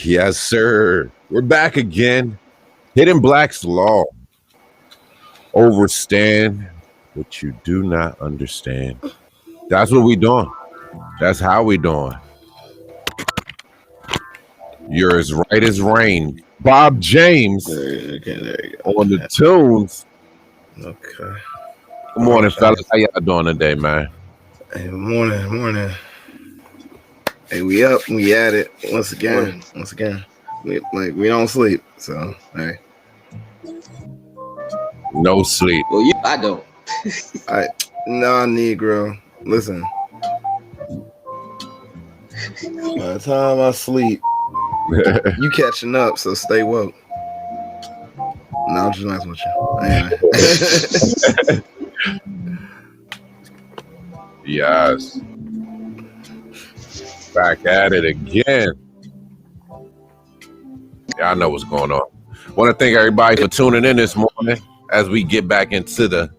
Yes, sir. We're back again. Hidden Black's Law. Overstand what you do not understand. That's what we doing. That's how we doing. You're as right as rain. Bob James There you go. on the tunes. Okay. Good morning, fellas. How y'all doing today, man? Hey, morning. Hey, we up. We at it once again. We don't sleep. So hey. No sleep. Well, I don't. Nah, Negro. Listen. By the time I sleep, you catching up. So stay woke. No, I'm just messing with you. Anyway. Yes. Back at it again. Y'all know what's going on. Want to thank everybody for tuning in this morning as we get back into the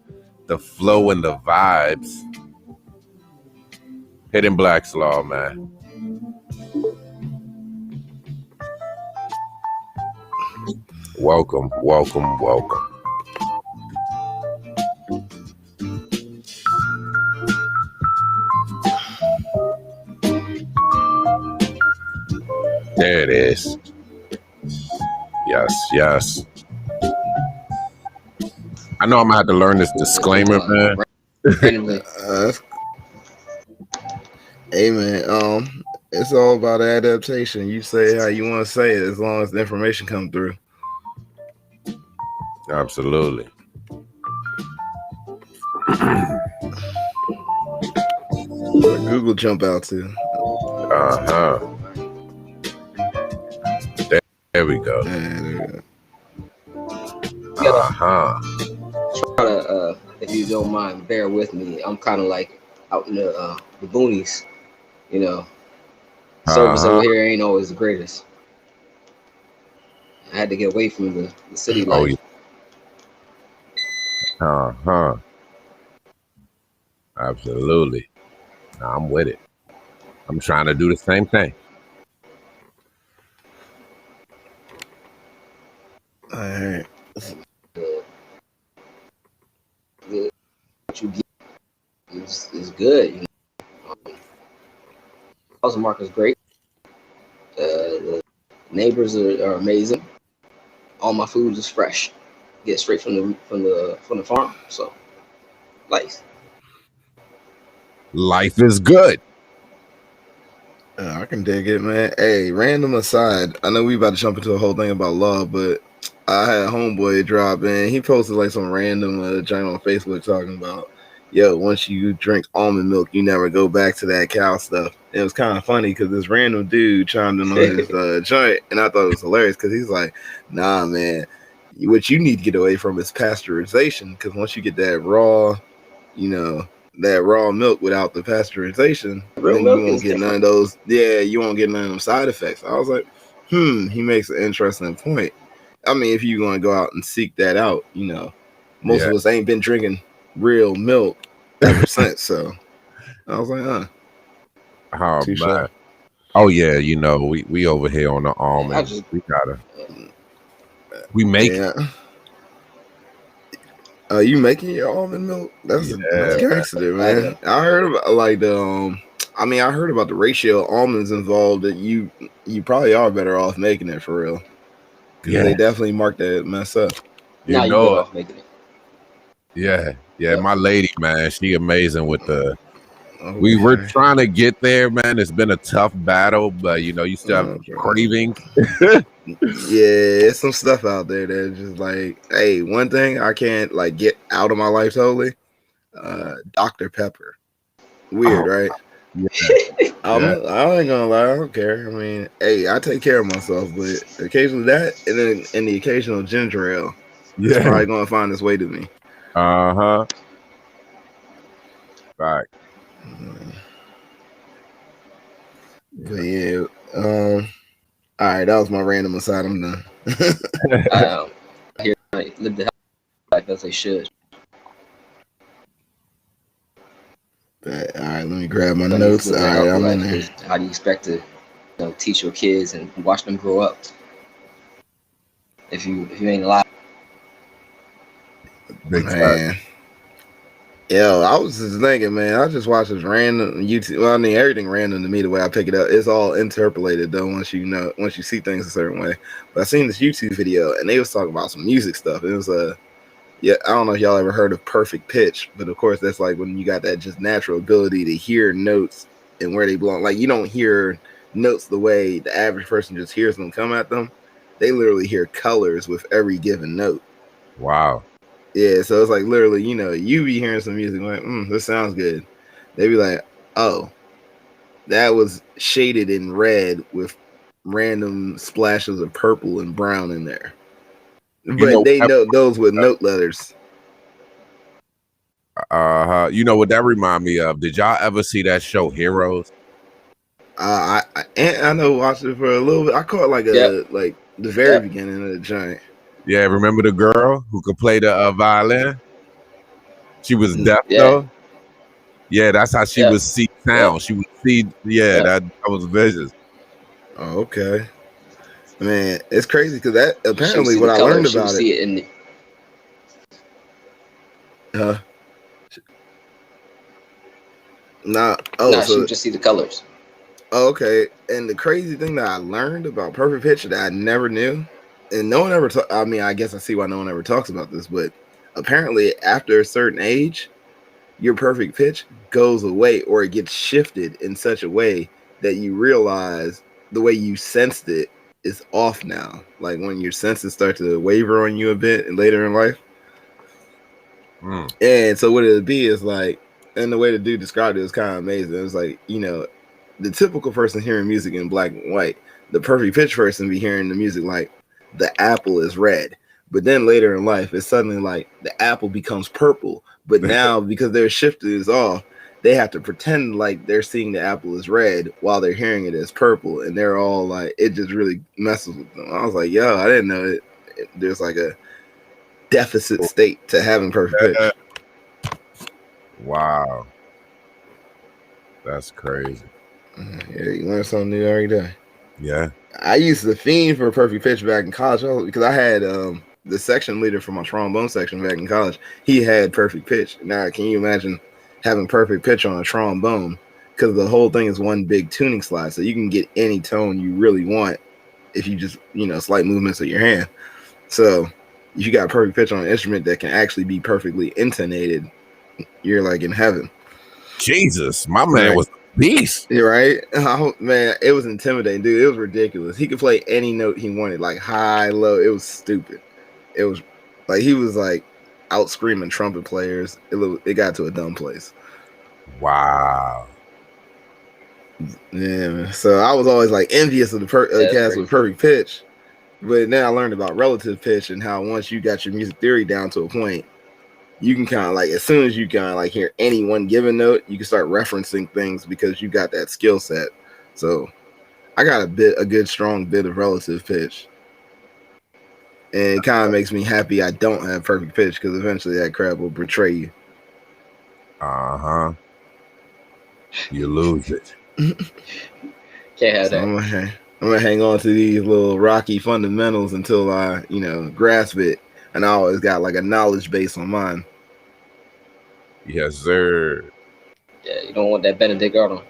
flow and the vibes. Hidden Black's Law, man. Welcome. There it is. Yes. I know I'm gonna have to learn this disclaimer, man. Hey, man. It's all about adaptation. You say how you want to say it, as long as the information comes through. Absolutely. Google jump out to. There we go. If you don't mind, bear with me. I'm kind of like out in the boonies, you know. Service over here ain't always the greatest. I had to get away from the city life. Absolutely. I'm with it. I'm trying to do the same thing. All right. What you get is good. You know? Housing market is great. The neighbors are amazing. All my food is fresh. Get straight from the farm. So, life is good. I can dig it, man. Hey, random aside, I know we about to jump into a whole thing about law, but I had a homeboy drop in. He posted like some random joint on Facebook talking about, yo, once you drink almond milk, you never go back to that cow stuff. And it was kind of funny because this random dude chimed in on his joint, and I thought it was hilarious because he's like, nah, man, what you need to get away from is pasteurization, because once you get that raw, that raw milk without the pasteurization, then you won't get none of those. Yeah, you won't get none of them side effects. I was like, he makes an interesting point. I mean, if you're going to go out and seek that out, most of us ain't been drinking real milk ever since. So I was like, oh yeah, we over here on the almonds. We make it. You making your almond milk? That's gangster, man. I heard about I heard about the ratio of almonds involved. That you probably are better off making it for real. Because they definitely mark that mess up. You better off making it. Yeah. My lady, man, she amazing with the. We were trying to get there, man. It's been a tough battle, but you still have craving. It's some stuff out there that's just like, hey, one thing I can't get out of my life totally. Dr. Pepper. Weird, right? Yeah. I ain't gonna lie, I don't care. I mean, hey, I take care of myself, but occasionally that, and then the occasional ginger ale, it's probably gonna find its way to me. Right. But yeah, all right, that was my random aside. I'm done. Here, live the life as they should. All right, let me grab my notes. All right, I'm in there. How do you expect to teach your kids and watch them grow up. If you ain't alive. Big time. Man. Yo, I was just thinking, man, I just watched this random YouTube. Well, I mean, everything random to me the way I pick it up. It's all interpolated though once you see things a certain way. But I seen this YouTube video and they was talking about some music stuff. It was yeah, I don't know if y'all ever heard of perfect pitch, but of course that's like when you got that just natural ability to hear notes and where they belong. Like you don't hear notes the way the average person just hears them come at them. They literally hear colors with every given note. Wow. Yeah, so it's like literally, you be hearing some music like, this sounds good. They be like, oh, that was shaded in red with random splashes of purple and brown in there. But they know those with note letters. You know what that remind me of? Did y'all ever see that show Heroes? I know watched it for a little bit. I caught like the very beginning of the giant. Yeah, remember the girl who could play the violin? She was deaf though. Yeah, that's how she would see sound. She would see. That was vicious. Oh, okay. Man, it's crazy because that apparently what I learned about see it in the... she would just see the colors. Oh, okay. And the crazy thing that I learned about perfect pitch that I never knew, and no one ever I mean, I guess I see why no one ever talks about this, but apparently after a certain age, your perfect pitch goes away or it gets shifted in such a way that you realize the way you sensed it is off now. Like when your senses start to waver on you a bit and later in life. And so what it would be is like, and the way the dude described it was kind of amazing. It was like, the typical person hearing music in black and white, the perfect pitch person be hearing the music like the apple is red. But then later in life, it's suddenly like the apple becomes purple. But now because their shift is off, they have to pretend like they're seeing the apple is red while they're hearing it as purple. And they're all like, it just really messes with them. I was like, yo, I didn't know there's like a deficit state to having perfect pitch. Wow. That's crazy. Yeah, you learn something new every day. Yeah. I used to fiend for perfect pitch back in college because I had the section leader for my trombone section back in college. He had perfect pitch. Now, can you imagine having perfect pitch on a trombone? Because the whole thing is one big tuning slide, so you can get any tone you really want if you just, slight movements of your hand. So if you got perfect pitch on an instrument that can actually be perfectly intonated, you're like in heaven. Jesus, my man was a beast. You're right. Oh, man, it was intimidating, dude. It was ridiculous. He could play any note he wanted, like high, low. It was stupid. It was like he was like out screaming trumpet players. It got to a dumb place. Wow. Yeah, man. So I was always like envious of the cats with perfect pitch. But then I learned about relative pitch and how once you got your music theory down to a point, you can kind of like, as soon as you kind of like hear any one given note, you can start referencing things because you got that skill set. So I got a good strong bit of relative pitch. And it kind of makes me happy I don't have perfect pitch because eventually that crap will betray you. You lose it. Can't have that. I'm gonna hang on to these little rocky fundamentals until I, grasp it. And I always got like a knowledge base on mine. Yes, sir. Yeah, you don't want that Benedict Arnold.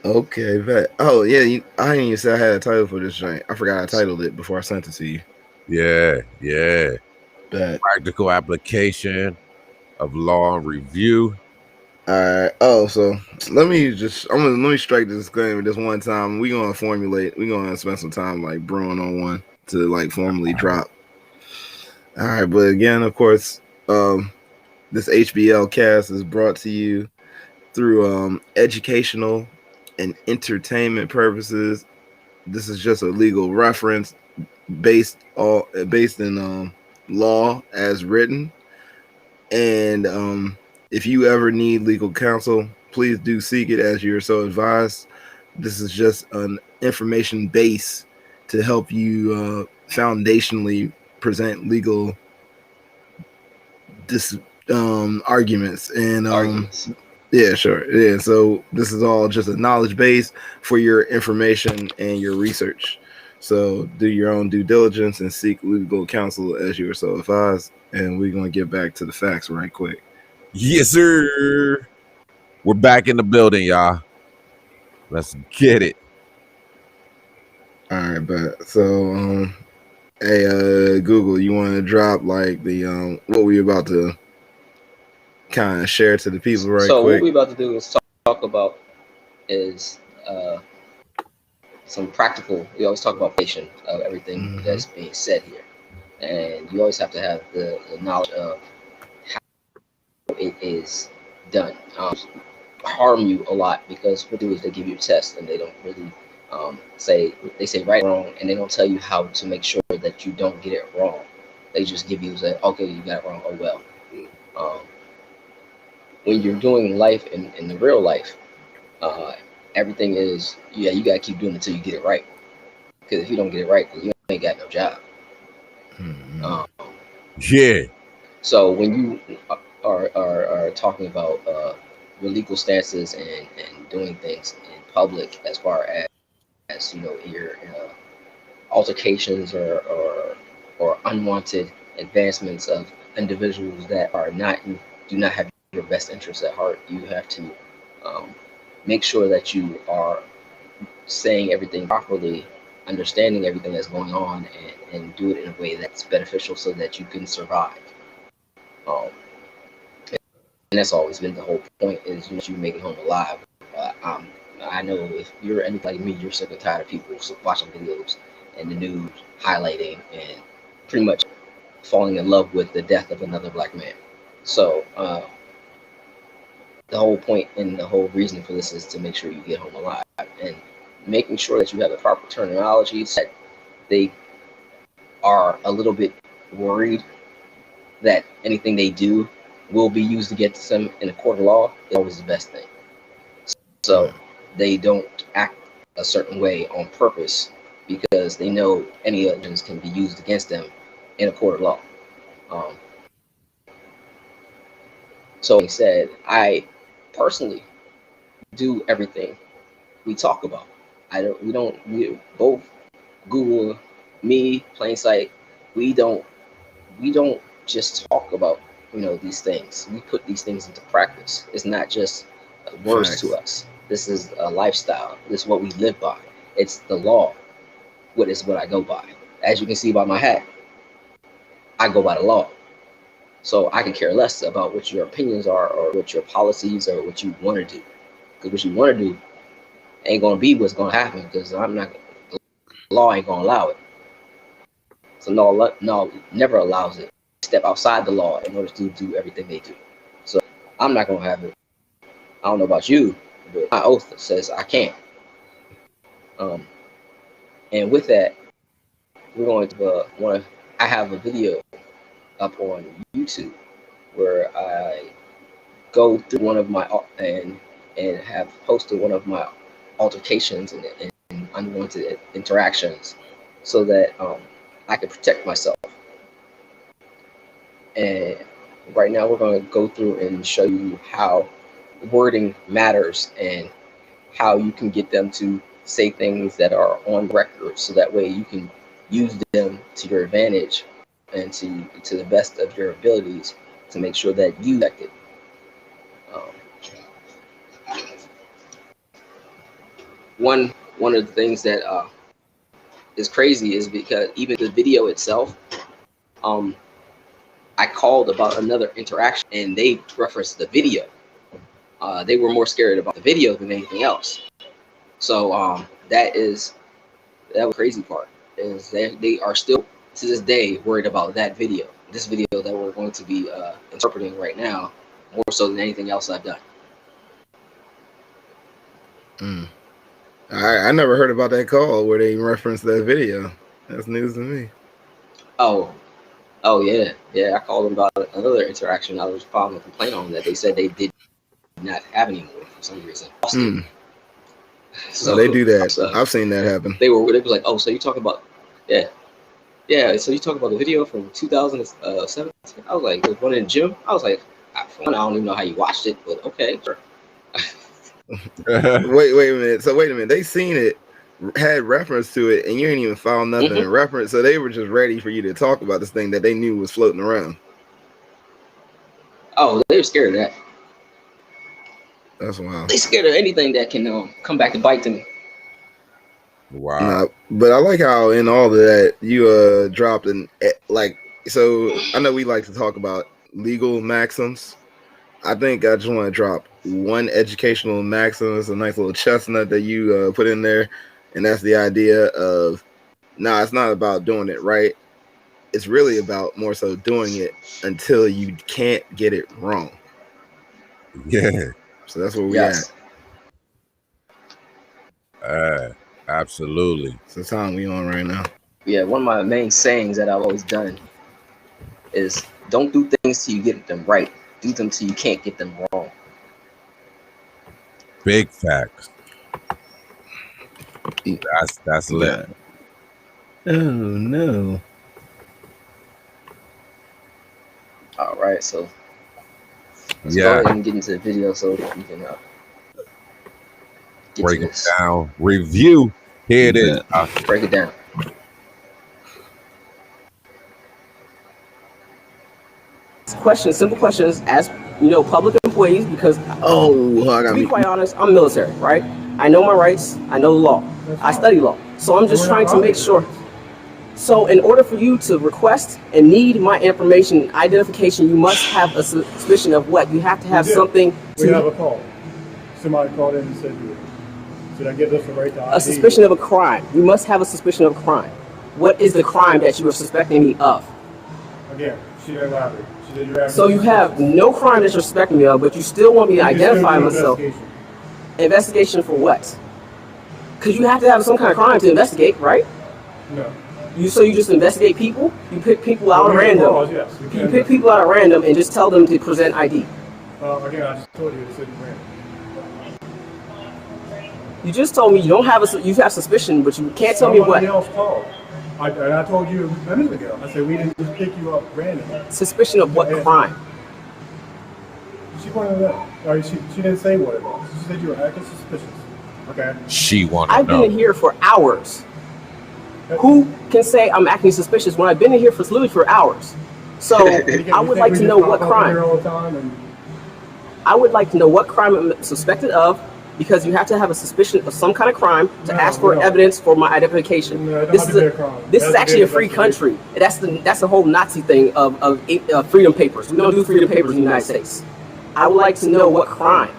Okay, bet. Oh yeah, I didn't even say I had a title for this joint. I forgot I titled it before I sent it to you. Yeah. Bet. Practical application of law and review. All right. Oh, so let me strike this disclaimer this one time. We're gonna spend some time like brewing on one to like formally drop. All right, but again, of course, this HBL cast is brought to you through educational and entertainment purposes. This is just a legal reference based in law as written. And if you ever need legal counsel, please do seek it as you're so advised. This is just an information base to help you foundationally present legal arguments. And Yeah, sure. Yeah, so this is all just a knowledge base for your information and your research. So do your own due diligence and seek legal counsel as you are so advised. And we're gonna get back to the facts right quick. Yes, sir. We're back in the building, y'all. Let's get it. All right, but so hey Google, you want to drop like the what we about to kind of share to the people right So what quick? we're about to do is talk about is some practical. We always talk about patient of everything that's being said here, and you always have to have the knowledge of how it is done. Harm you a lot because what they do is they give you a test and they don't really say right or wrong, and they don't tell you how to make sure that you don't get it wrong. They just give you say, okay, you got it wrong. Oh well. When you're doing life in the real life, everything is you gotta keep doing it until you get it right. Because if you don't get it right, then you ain't got no job. Yeah. So when you are talking about your legal stances and doing things in public, as far as your altercations or unwanted advancements of individuals that are not do not have your best interests at heart, you have to make sure that you are saying everything properly, understanding everything that's going on, and do it in a way that's beneficial so that you can survive. And that's always been the whole point, is you make it home alive. I know if you're anything like me, you're sick and tired of people watching videos and the news highlighting and pretty much falling in love with the death of another black man. So the whole point and the whole reason for this is to make sure you get home alive, and making sure that you have the proper terminology, that they are a little bit worried that anything they do will be used against them in a court of law is always the best thing. So they don't act a certain way on purpose because they know any evidence can be used against them in a court of law. So he said, I personally do everything we talk about. We both Google, me, Plain Sight, we don't just talk about these things. We put these things into practice. It's not just words to us. This is a lifestyle. This is what we live by. It's the law. What I go by. As you can see by my hat, I go by the law. So I can care less about what your opinions are or what your policies or what you want to do. Because what you want to do ain't going to be what's going to happen, because the law ain't going to allow it. So no, never allows it. Step outside the law in order to do everything they do. So I'm not going to have it. I don't know about you, but my oath says I can't. And with that, we're going to I have a video up on YouTube where I go through one of my and have posted one of my altercations and unwanted interactions, so that I can protect myself. And right now we're going to go through and show you how wording matters and how you can get them to say things that are on record, so that way you can use them to your advantage and to the best of your abilities to make sure that you protect it. One of the things that is crazy is because even the video itself, I called about another interaction and they referenced the video. They were more scared about the video than anything else. So that was the crazy part, is they are still to this day worried about that video. This video that we're going to be interpreting right now, more so than anything else I've done. I never heard about that call where they referenced that video. That's news to me. Oh yeah. I called them about another interaction I was filing a complaint on that they said they did not have anymore for some reason. So they do that. I've seen that happen. They were like, oh, so you talking about so you talking about the video from 2017? I was like, the one in the gym. I was like, I don't even know how you watched it, but okay, sure. Wait a minute. So wait a minute. They seen it, had reference to it, and you ain't even found nothing in reference. So they were just ready for you to talk about this thing that they knew was floating around. Oh, they were scared of that. That's wild. They scared of anything that can come back and bite them. Wow. Nah, but I like how in all of that you dropped an like. So I know we like to talk about legal maxims. I think I just want to drop one educational maxim. It's a nice little chestnut that you put in there, and that's the idea of it's not about doing it right. It's really about more so doing it until you can't get it wrong. Yeah. So that's where we at. Absolutely. It's the time we on right now. Yeah, one of my main sayings that I've always done is don't do things till you get them right. Do them till you can't get them wrong. Big facts. That's lit. Oh no. All right, so let's go ahead and get into the video so we can break it down. Review. Here it is. Break it down. Simple questions, as you know, public employees, because to be quite honest, I'm military, right? I know my rights, I know the law, I study law, so I'm just trying to make sure. So in order for you to request and need my information, identification, you must have a suspicion of what? You have to have something to... We have a call. Somebody called in and said, should I give us the right to ID? A suspicion of a crime. You must have a suspicion of a crime. What is the crime that you are suspecting me of? Again, she didn't elaborate. She said you have... So you have no crime that you're suspecting me of, but you still want me to identify myself. Investigation for what? Because you have to have some kind of crime to investigate, right? No. So you just investigate people? You pick people out at random? Laws, yes, you pick people out at random and just tell them to present ID? Again, I just told you it's random. You just told me you don't have you have suspicion, but you can't tell me what. Somebody else called. I told you a minute ago. I said we didn't just pick you up randomly. Suspicion of what crime? She pointed it out. She didn't say what it was. She said you were acting suspicious. Okay. She wanted to know. I've been in here for hours. Who can say I'm acting suspicious when I've been in here literally for hours? So I would like to know what crime. I would like to know what crime I'm suspected of, because you have to have a suspicion of some kind of crime to ask for evidence for my identification. This is actually a free country. That's the whole Nazi thing of freedom papers. We don't do freedom papers in the United States. I would like to know what crime,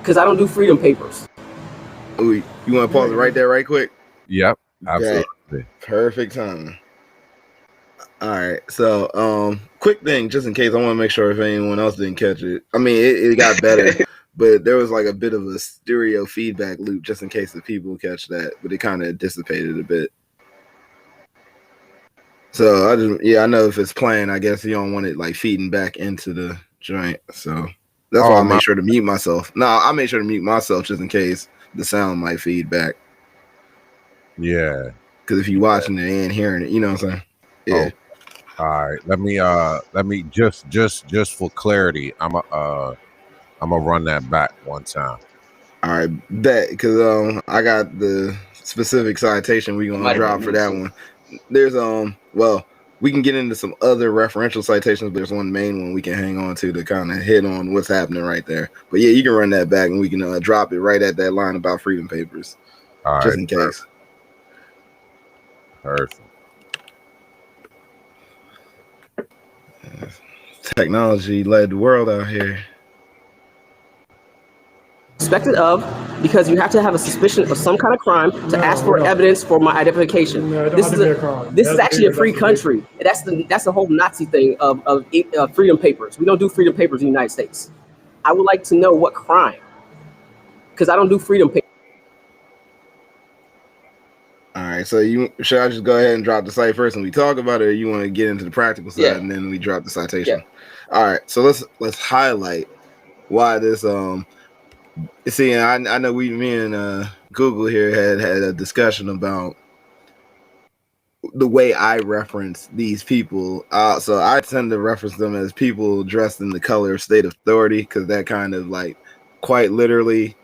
because I don't do freedom papers. Ooh, you want to pause it right there, right quick? Yep, absolutely. Okay. Perfect time. All right, so quick thing, just in case, I want to make sure if anyone else didn't catch it. I mean, it got better, but there was like a bit of a stereo feedback loop, just in case the people catch that, but it kind of dissipated a bit. So I know if it's playing, I guess you don't want it like feeding back into the joint. So that's why I make sure to mute myself. No, I make sure to mute myself just in case the sound might feed back. Yeah. Because if you're watching it and hearing it, you know what I'm saying? Yeah. Oh. All right. Let me just for clarity, I'm gonna run that back one time. All right, bet, because I got the specific citation we're gonna drop for that one. There's well, we can get into some other referential citations, but there's one main one we can hang on to kind of hit on what's happening right there. But yeah, you can run that back and we can drop it right at that line about freedom papers. All just right, in case. Perfect. Technology led the world out here. Suspected of, because you have to have a suspicion of some kind of crime to ask for evidence for my identification. This is actually a free country. That's the whole Nazi thing of freedom papers. We don't do freedom papers in the United States. I would like to know what crime, because I don't do freedom papers. All right, so should I just go ahead and drop the site first and we talk about it, or you want to get into the practical side and then we drop the citation? Yeah. All right, so let's highlight why this see, I know me and Google here had a discussion about the way I reference these people. So I tend to reference them as people dressed in the color of state authority, because that kind of like quite literally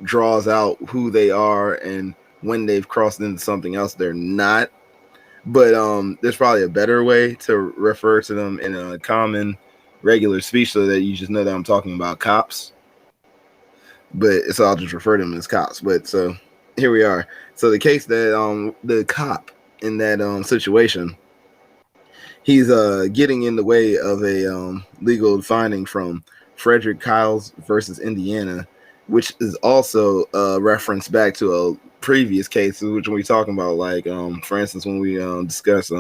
draws out who they are and when they've crossed into something else they're not. But there's probably a better way to refer to them in a common regular speech so that you just know that I'm talking about cops. But so I'll just refer to them as cops. But so here we are. So the case that the cop in that situation, he's getting in the way of a legal finding from Frederick Kyles versus Indiana, which is also a reference back to a previous case, which we're talking about, like for instance, when we discuss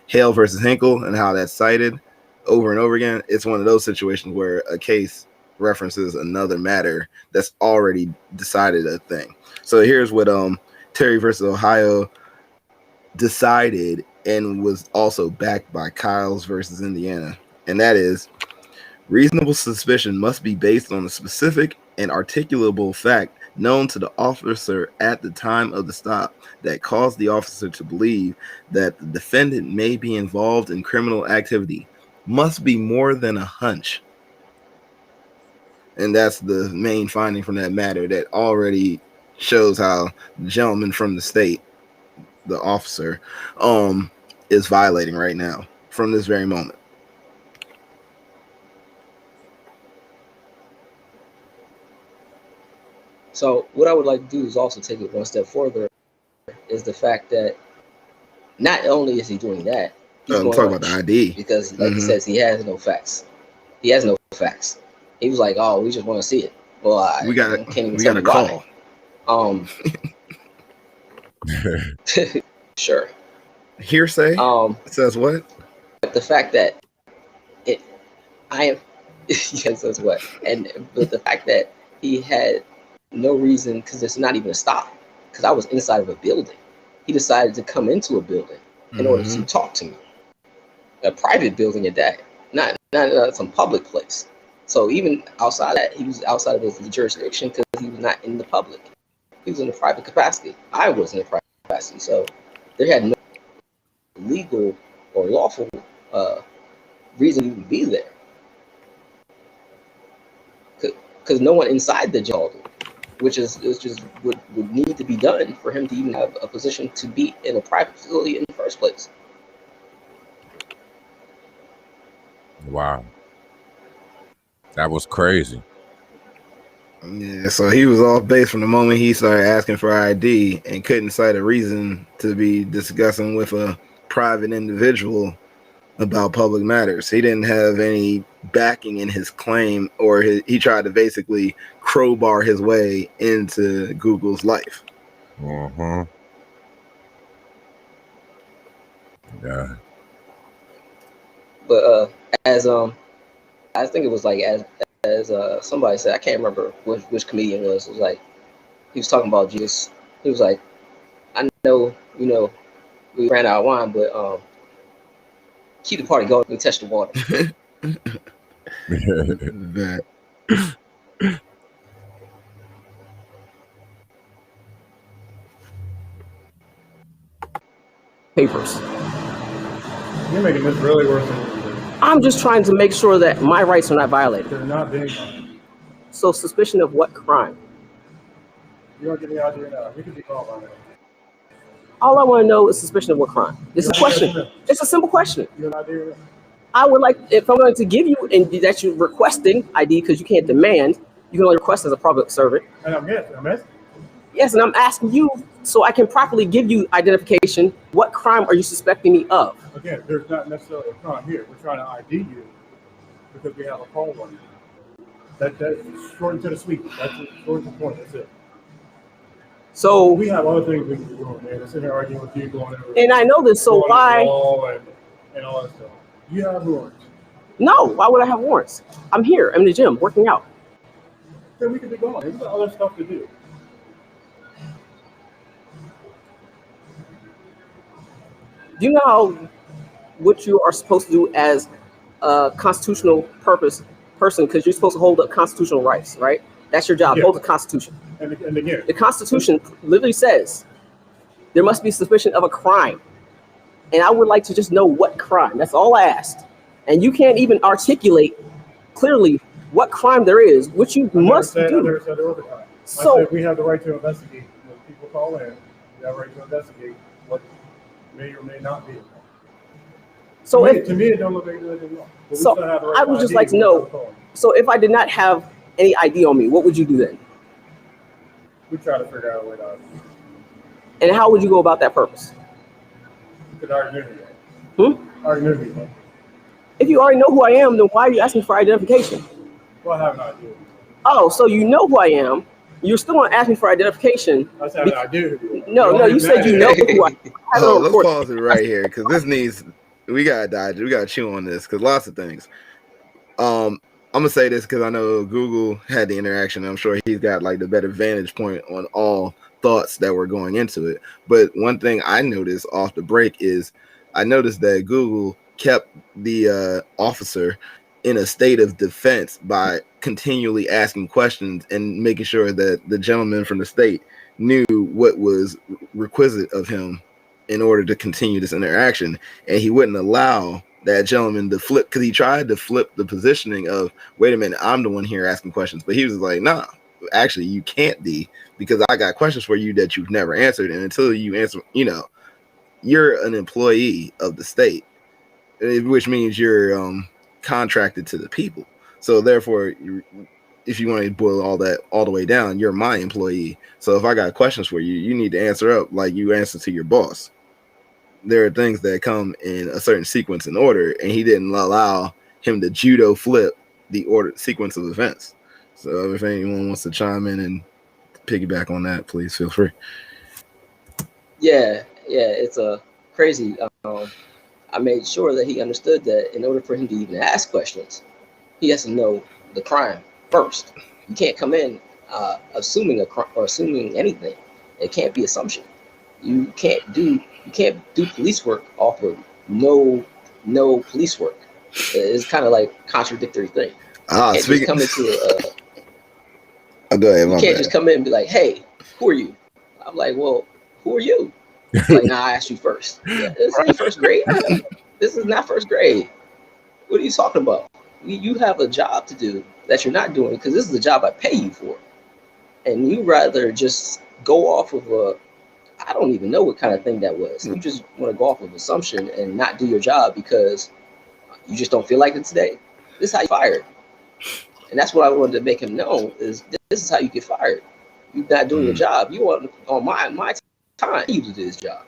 Hale versus Hinkle and how that's cited over and over again. It's one of those situations where a case references another matter that's already decided a thing. So here's what Terry versus Ohio decided and was also backed by Kyles versus Indiana, and that is reasonable suspicion must be based on a specific and articulable fact known to the officer at the time of the stop that caused the officer to believe that the defendant may be involved in criminal activity. Must be more than a hunch. And that's the main finding from that matter that already shows how the gentleman from the state, the officer, is violating right now from this very moment. So what I would like to do is also take it one step further, is the fact that not only is he doing that, he's I'm talking about the ID. Because like he says, he has no facts. He has no facts. He was like, "Oh, we just want to see it." Well, we got a call. Sure. Hearsay. It says what? The fact that yes, that's what. But the fact that he had no reason, because it's not even a stop, because I was inside of a building. He decided to come into a building in order to talk to me. A private building at that, not some public place. So even outside that, he was outside of his jurisdiction because he was not in the public. He was in a private capacity. I was in a private capacity. So there had no legal or lawful reason to even be there. Because no one inside the jail, which is just would need to be done for him to even have a position to be in a private facility in the first place. Wow. That was crazy. Yeah, so he was off base from the moment he started asking for ID and couldn't cite a reason to be discussing with a private individual about public matters. He didn't have any backing in his claim, or he tried to basically crowbar his way into Google's life. Yeah. But as I think it was like as somebody said, I can't remember which comedian it was. It was like he was talking about Jesus. He was like, I know, we ran out of wine, but keep the party going. We touch the water. That. Papers. You're making this really worse than it is. I'm just trying to make sure that my rights are not violated. They're not being done. So suspicion of what crime? You don't get the idea now. We could be called on it. All I want to know is suspicion of what crime. It's a question. It's a simple question. You have an idea? I would like, if I'm going to give you, and that you're requesting ID, because you can't demand, you can only request as a public servant. And I'm asking. Yes, and I'm asking you so I can properly give you identification. What crime are you suspecting me of? Again, there's not necessarily a crime here. We're trying to ID you because we have a call on you. That's short and to the sweet. That's short to the point. That's it. So we have other things we can be doing, man. Sitting here arguing with you, going over. And I know this, so why? And all that stuff. You have warrants. No, why would I have warrants? I'm here. I'm in the gym working out. Then we could be going. There's other stuff to do. Do you know how what you are supposed to do as a constitutional person? Because you're supposed to hold up constitutional rights, right? That's your job. Yeah. Hold the Constitution. And again, the Constitution literally says there must be suspicion of a crime. And I would like to just know what crime. That's all I asked. And you can't even articulate clearly what crime there is, which you must I do. never said there was a crime. So- I said we have the right to investigate. When people call in, we have the right to investigate what may or may not be. So to me, it don't look like anything wrong. But we So, still have the right I would just ID like to when know- we're calling. So if I did not have any ID on me, what would you do then? We try to figure out a way to. And how would you go about that purpose? You could argue anyway. Argue anyway. If you already know who I am, then why are you asking for identification? Well, I have an idea. Oh, so you know who I am. You're still going to ask me for identification. I just have an idea. No, you said you know who I am. I have it Oh, on let's record. pause it right here because this needs. We gotta dodge. We gotta chew on this because lots of things. I'm gonna say this because I know Google had the interaction. I'm sure he's got like the better vantage point on all thoughts that were going into it. But one thing I noticed off the break is I noticed that Google kept the officer in a state of defense by continually asking questions and making sure that the gentleman from the state knew what was requisite of him in order to continue this interaction. And he wouldn't allow that gentleman to flip, because he tried to flip the positioning of, wait a minute, I'm the one here asking questions. But he was like, nah, actually you can't be, because I got questions for you that you've never answered. And until you answer, you're an employee of the state, which means you're contracted to the people. So therefore, if you want to boil all that all the way down, you're my employee. So if I got questions for you, you need to answer up like you answer to your boss. There are things that come in a certain sequence and order, and he didn't allow him to judo flip the order sequence of events. So if anyone wants to chime in and piggyback on that, please feel free. Yeah, it's a crazy. I made sure that he understood that in order for him to even ask questions, he has to know the crime first. You can't come in assuming a crime or assuming anything. It can't be assumption. You can't do police work off of no police work. It's kind of like contradictory thing. You can't just come into go ahead. You can't just come in and be like, "Hey, who are you?" I'm like, "Well, who are you?" Like, nah, I asked you first. Yeah, this ain't first grade. This is not first grade. What are you talking about? You have a job to do that you're not doing, because this is the job I pay you for. And you rather just go off of I don't even know what kind of thing that was. You just want to go off of assumption and not do your job because you just don't feel like it today. This is how you fired. And that's what I wanted to make him know, is this is how you get fired. You're not doing your job. You want on my time you to do this job.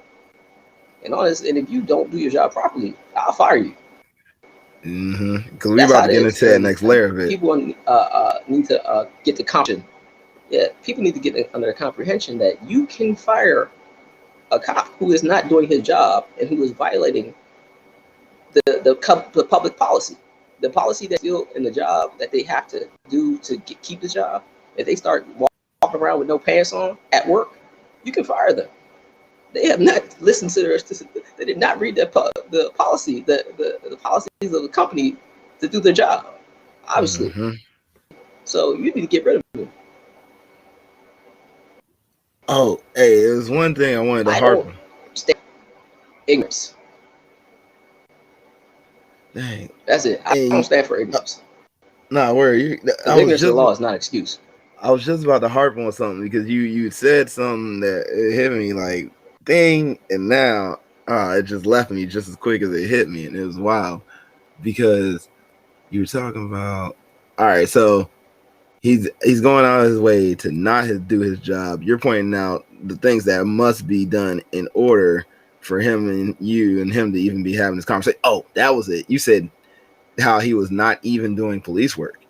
And if you don't do your job properly, I'll fire you. Because we're about to get into that next layer of it. People need to get the comprehension. Yeah, people need to get under the comprehension that you can fire a cop who is not doing his job and who is violating the public policy, the policy that's still in the job that they have to do to keep the job. If they start walking around with no pants on at work, you can fire them. They have not listened to they did not read the policy, the policies of the company to do their job, obviously. So you need to get rid of them. Oh, hey, there's one thing I wanted to harp on. Ignorance. Dang. That's it. I don't stand for ignorance. Where you? Ignorance of the law is not an excuse. I was just about to harp on something because you said something that it hit me like ding, and now it just left me just as quick as it hit me, and it was wild because you were talking about. All right, so he's going out of his way to not do his job. You're pointing out the things that must be done in order for him and you and him to even be having this conversation. Oh, that was it. You said how he was not even doing police work.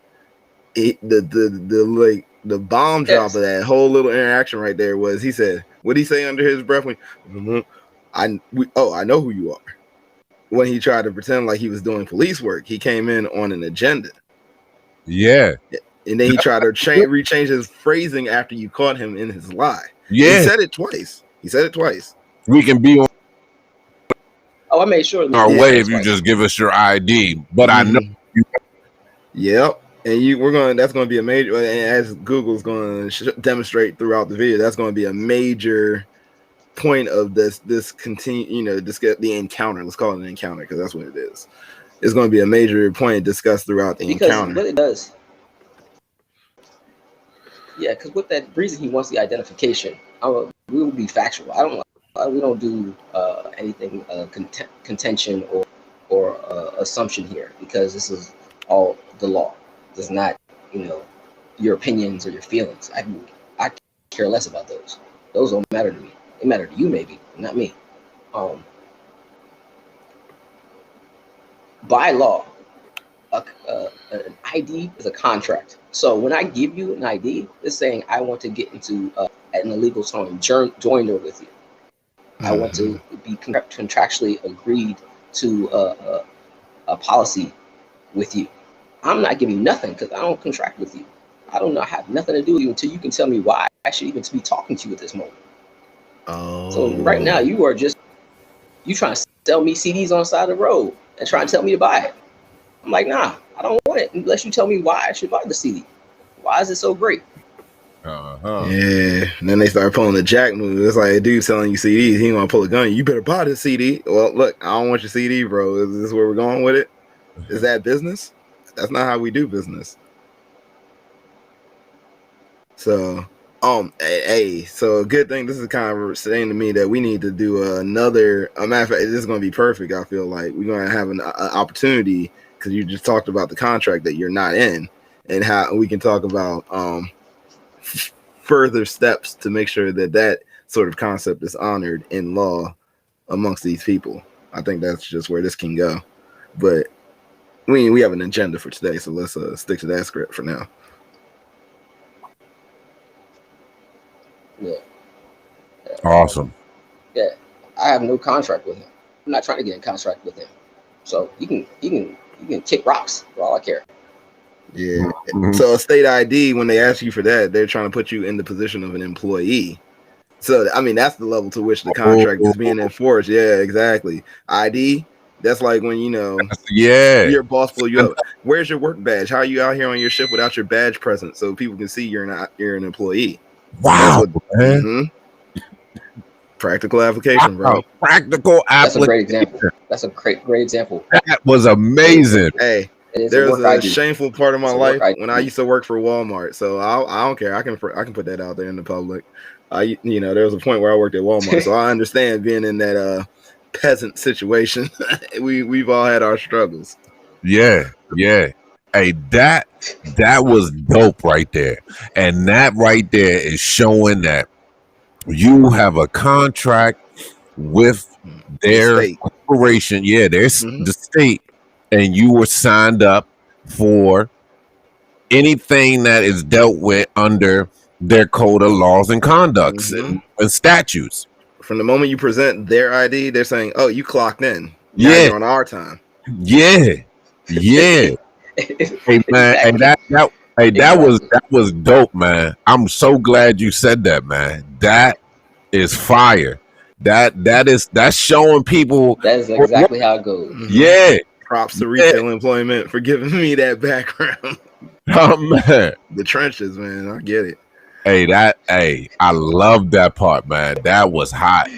The bomb drop of that whole little interaction right there was, he said, what did he say under his breath? I know who you are. When he tried to pretend like he was doing police work, he came in on an agenda. Yeah. And then he tried to rechange his phrasing after you caught him in his lie. Yeah. He said it twice. We can be on I made sure our way if you just give us your ID. But I know you. Yep. And that's going to be a major, and as Google's going to demonstrate throughout the video, that's going to be a major point of this continue, the encounter. Let's call it an encounter because that's what it is. It's going to be a major point discussed throughout the encounter. What it does, Yeah, because with that reason, he wants the identification. We will be factual. We don't do anything contention or assumption here, because this is all the law. Does not, your opinions or your feelings. I care less about those. Those don't matter to me. They matter to you, maybe, not me. By law, an ID is a contract. So when I give you an ID, it's saying I want to get into an illegal joiner with you. I want to be contractually agreed to a policy with you. I'm not giving you nothing because I don't contract with you. I have nothing to do with you until you can tell me why I should even be talking to you at this moment. Oh. So right now you trying to sell me CDs on the side of the road and trying to tell me to buy it. I'm like, nah, I don't want it unless you tell me why I should buy the CD. Why is it so great? Yeah. And then they start pulling the jack move. It's like a dude selling you CDs. He want to pull a gun. You better buy this CD. Well, look, I don't want your CD, bro. Is this where we're going with it? Is that business? That's not how we do business. So, hey, so a good thing. This is kind of saying to me that we need to do another. A matter of fact, this is going to be perfect. I feel like we're going to have an opportunity, because you just talked about the contract that you're not in, and how we can talk about further steps to make sure that sort of concept is honored in law amongst these people. I think that's just where this can go. But we have an agenda for today, so let's stick to that script for now. Yeah. Awesome. Yeah, I have no contract with him. I'm not trying to get in contract with him. So he can kick rocks for all I care. Yeah. So a state ID, when they ask you for that, they're trying to put you in the position of an employee. So I mean, that's the level to which the contract is being enforced. Yeah, exactly. ID. That's like when your boss pull you up. Where's your work badge? How are you out here on your shift without your badge present, so people can see you're an employee? Wow, man. Practical application, bro. Practical application. That's a great example. That's a great example. That was amazing. Hey, there's a shameful part of my life when I used to work for Walmart. So I don't care. I can put that out there in the public. There was a point where I worked at Walmart, so I understand being in that peasant situation. We've all had our struggles. Yeah. Hey, that was dope right there. And that right there is showing that you have a contract with their corporation. Yeah, there's the state, and you were signed up for anything that is dealt with under their code of laws and conducts and statutes. From the moment you present their ID, they're saying, "Oh, you clocked in. Now you're on our time." Yeah. Hey man, that was dope, man. I'm so glad you said that, man. That is fire. That's showing people. That is exactly how it goes. Yeah. Props to retail employment for giving me that background. Oh man, the trenches, man. I get it. Hey, I love that part, man. That was hot.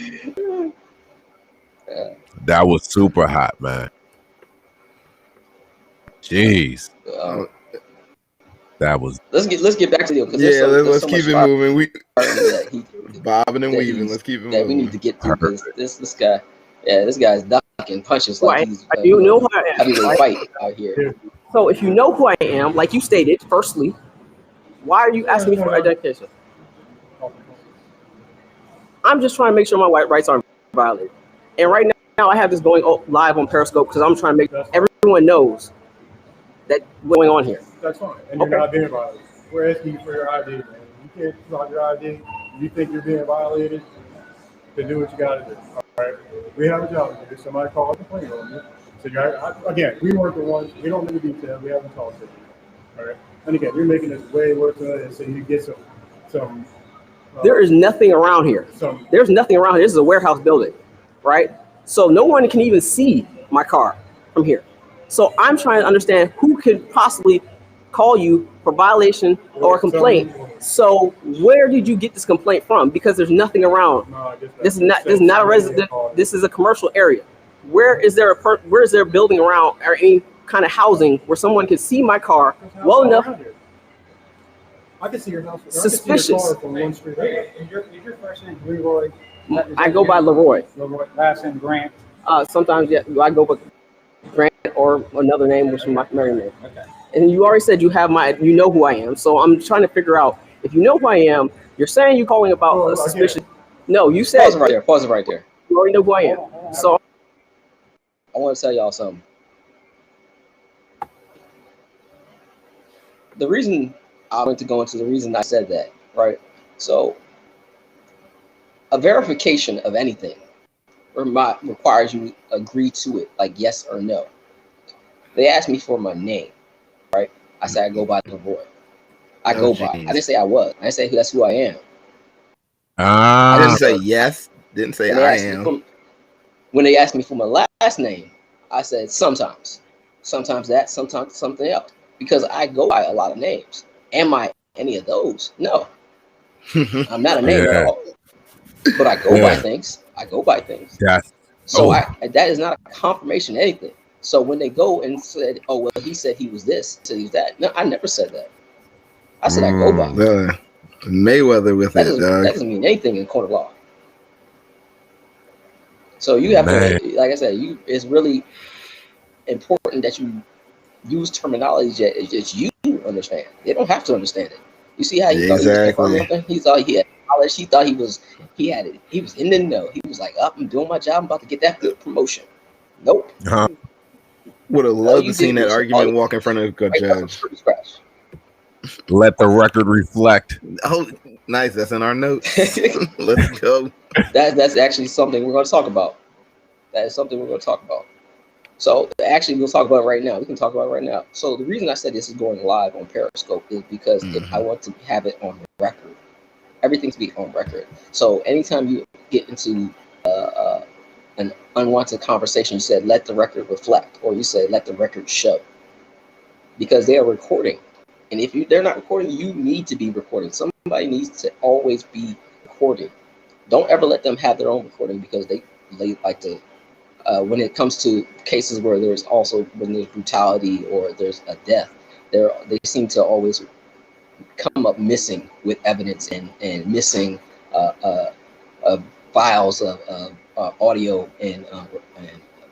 That was super hot, man. Jeez. That was. Let's get back to the. Let's keep it moving. Bobbing and weaving. Let's keep it moving. We need to get through this guy. Yeah, this guy's ducking punches like he's you know who I am, heavyweight fight out here. So if you know who I am, like you stated, firstly, why are you asking me for identification? I'm just trying to make sure my rights aren't violated. And right now I have this going live on Periscope because I'm trying to make everyone knows that what's going on here. That's fine. And you're not being violated. We're asking you for your ID, man. You can't drop your ID. You think you're being violated, then do what you got to do. All right? We have a job to do. Somebody call a complaint on you. So again, we work with one. We don't know the detail. We haven't talked to you. All right? And again, you're making this way worse than it is. So you get some there is nothing around here. There's nothing around here. This is a warehouse building, right? So no one can even see my car from here. So I'm trying to understand who could possibly call you for violation or complaint. So where did you get this complaint from? Because there's nothing around. This is not a resident. This is a commercial area. Where is there a building around or any kind of housing where someone can see my car well enough? I can see your house. Suspicious. I can see your car from one street over. Is your first name Leroy? I go by Leroy. Leroy. Last name Grant. Sometimes I go by Grant or another name, which is my married name. Okay. And you already said you know who I am. So I'm trying to figure out if you know who I am. You're saying you're calling about a suspicious. No, you said. Pause it right there. Pause it right there. You already know who I am. So I want to tell y'all something. The reason I went to go into the reason I said that, right? So a verification of anything requires you agree to it, like yes or no. They asked me for my name, right? I said I go by Leroy. I go by. I didn't say I was. I didn't say that's who I am. I didn't say yes. Didn't say I am. When they asked me for my last name, I said sometimes. Sometimes that, sometimes something else. Because I go by a lot of names. Am I any of those? No. I'm not a name at all. But I go by things. I go by things. So that is not a confirmation of anything. So when they go and said, oh, well, he said he was this, so he's that. No, I never said that. I said I go by. Mayweather with that it, dog. That doesn't mean anything in court of law. So you have to, like I said, it's really important that you use terminology that you understand. They don't have to understand it. You see how he thought he was something? He thought he had knowledge. He thought he was in the know. He was like, I'm doing my job. I'm about to get that good promotion. Nope. Would have loved to see that argument walk in front of a judge. Let the record reflect. Oh, nice. That's in our notes. Let's go. That's actually something we're going to talk about. That is something we're going to talk about. So actually, we'll talk about it right now. We can talk about it right now. So the reason I said this is going live on Periscope is because I want to have it on record. Everything to be on record. So anytime you get into an unwanted conversation, you said, let the record reflect, or you said, let the record show. Because they are recording. And if they're not recording, you need to be recording. Somebody needs to always be recording. Don't ever let them have their own recording, because they like to, when it comes to cases where there's brutality or there's a death, they seem to always come up missing with evidence and missing files of audio and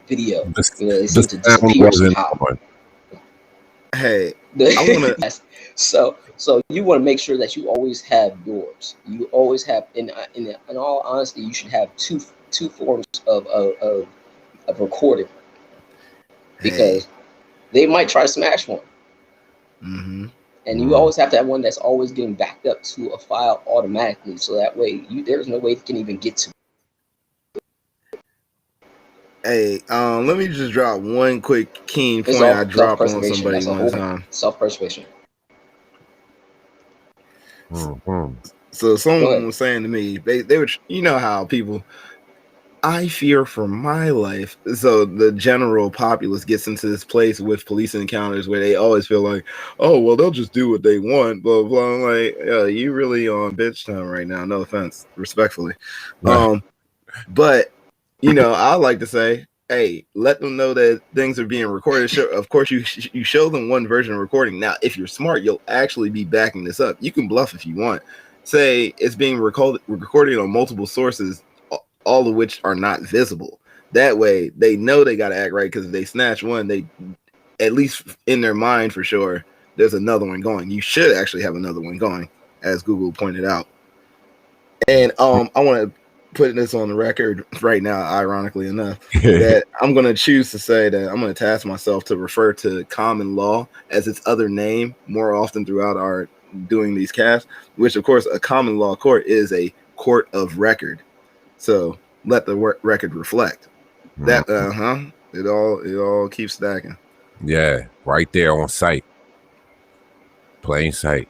video. They seem to disappear somehow. Hey, I want to. So you want to make sure that you always have yours. You always have, in all honesty, you should have two forms of recording, because they might try to smash one. And you always have to have one that's always getting backed up to a file automatically, so that way there's no way you can even get to. Hey, let me just drop one quick keen point I dropped on somebody one time. Self-preservation. So someone was saying to me, they were, you know how people, I fear for my life. So the general populace gets into this place with police encounters where they always feel like, oh, well, they'll just do what they want, blah, blah. I'm like, yeah, you really on bitch time right now. No offense, respectfully. Right. But, you know, I like to say, hey, let them know that things are being recorded. Of course, you show them one version of recording. Now, if you're smart, you'll actually be backing this up. You can bluff if you want. Say it's being recorded on multiple sources, all of which are not visible. That way, they know they got to act right, because if they snatch one, they, at least in their mind for sure, there's another one going. You should actually have another one going, as Google pointed out. And I want to put this on the record right now, ironically enough, that I'm going to choose to say that I'm going to task myself to refer to common law as its other name more often throughout our doing these casts, which of course a common law court is a court of record. So let the record reflect that. It all keeps stacking. Yeah, right there on site, plain sight.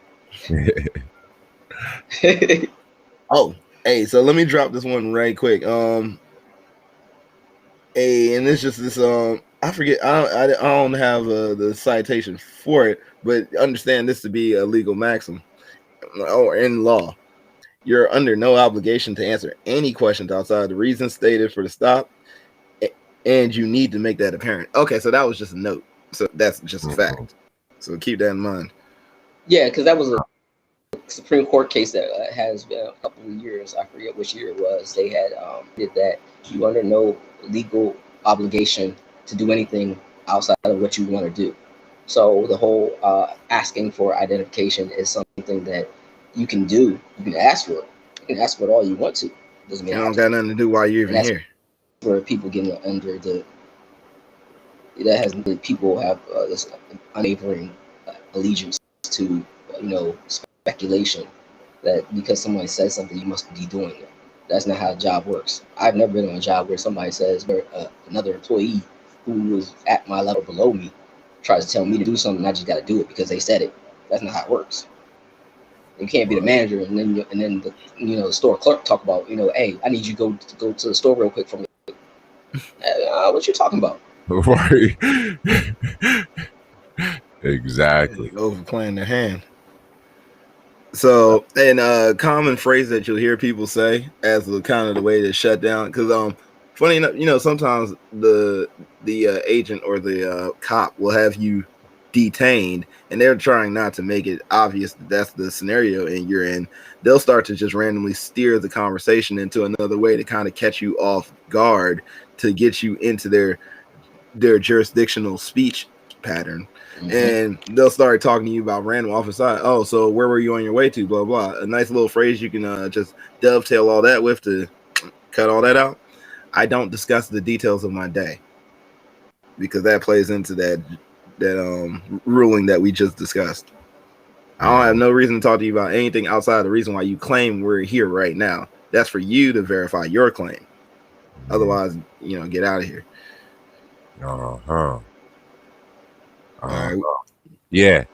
Oh, hey, so let me drop this one right quick. Hey, and it's just this. I forget. I don't have the citation for it, but understand this to be a legal maxim, or in law. You're under no obligation to answer any questions outside the reason stated for the stop, and you need to make that apparent. Okay, so that was just a note. So that's just a fact. So keep that in mind. Yeah, because that was Supreme Court case that has been a couple of years. I forget which year it was. They had did that. You under no legal obligation to do anything outside of what you want to do. So the whole asking for identification is something that you can do. You can ask for it. You can ask for it all you want to. Doesn't mean it don't got nothing to do while you're even here. Where people getting under people have this unwavering allegiance to speculation that because somebody says something you must be doing it. That's not how a job works. I've never been on a job where somebody says another employee who was at my level below me tries to tell me to do something, I just got to do it because they said it. That's not how it works. You can't be the manager and then the store clerk talk about hey, I need you to go to the store real quick for me. What you talking about? Right. Exactly. Overplaying their hand. So, and a common phrase that you'll hear people say as the kind of the way to shut down, because funny enough, sometimes the agent or the cop will have you detained, and they're trying not to make it obvious that that's the scenario and you're in. They'll start to just randomly steer the conversation into another way to kind of catch you off guard, to get you into their jurisdictional speech pattern. Mm-hmm. And they'll start talking to you about random off the side. Oh, so where were you on your way to? Blah, blah. A nice little phrase you can just dovetail all that with to cut all that out. I don't discuss the details of my day because that plays into that ruling that we just discussed. I don't have no reason to talk to you about anything outside the reason why you claim we're here right now. That's for you to verify your claim. Otherwise, get out of here. Right. Yeah.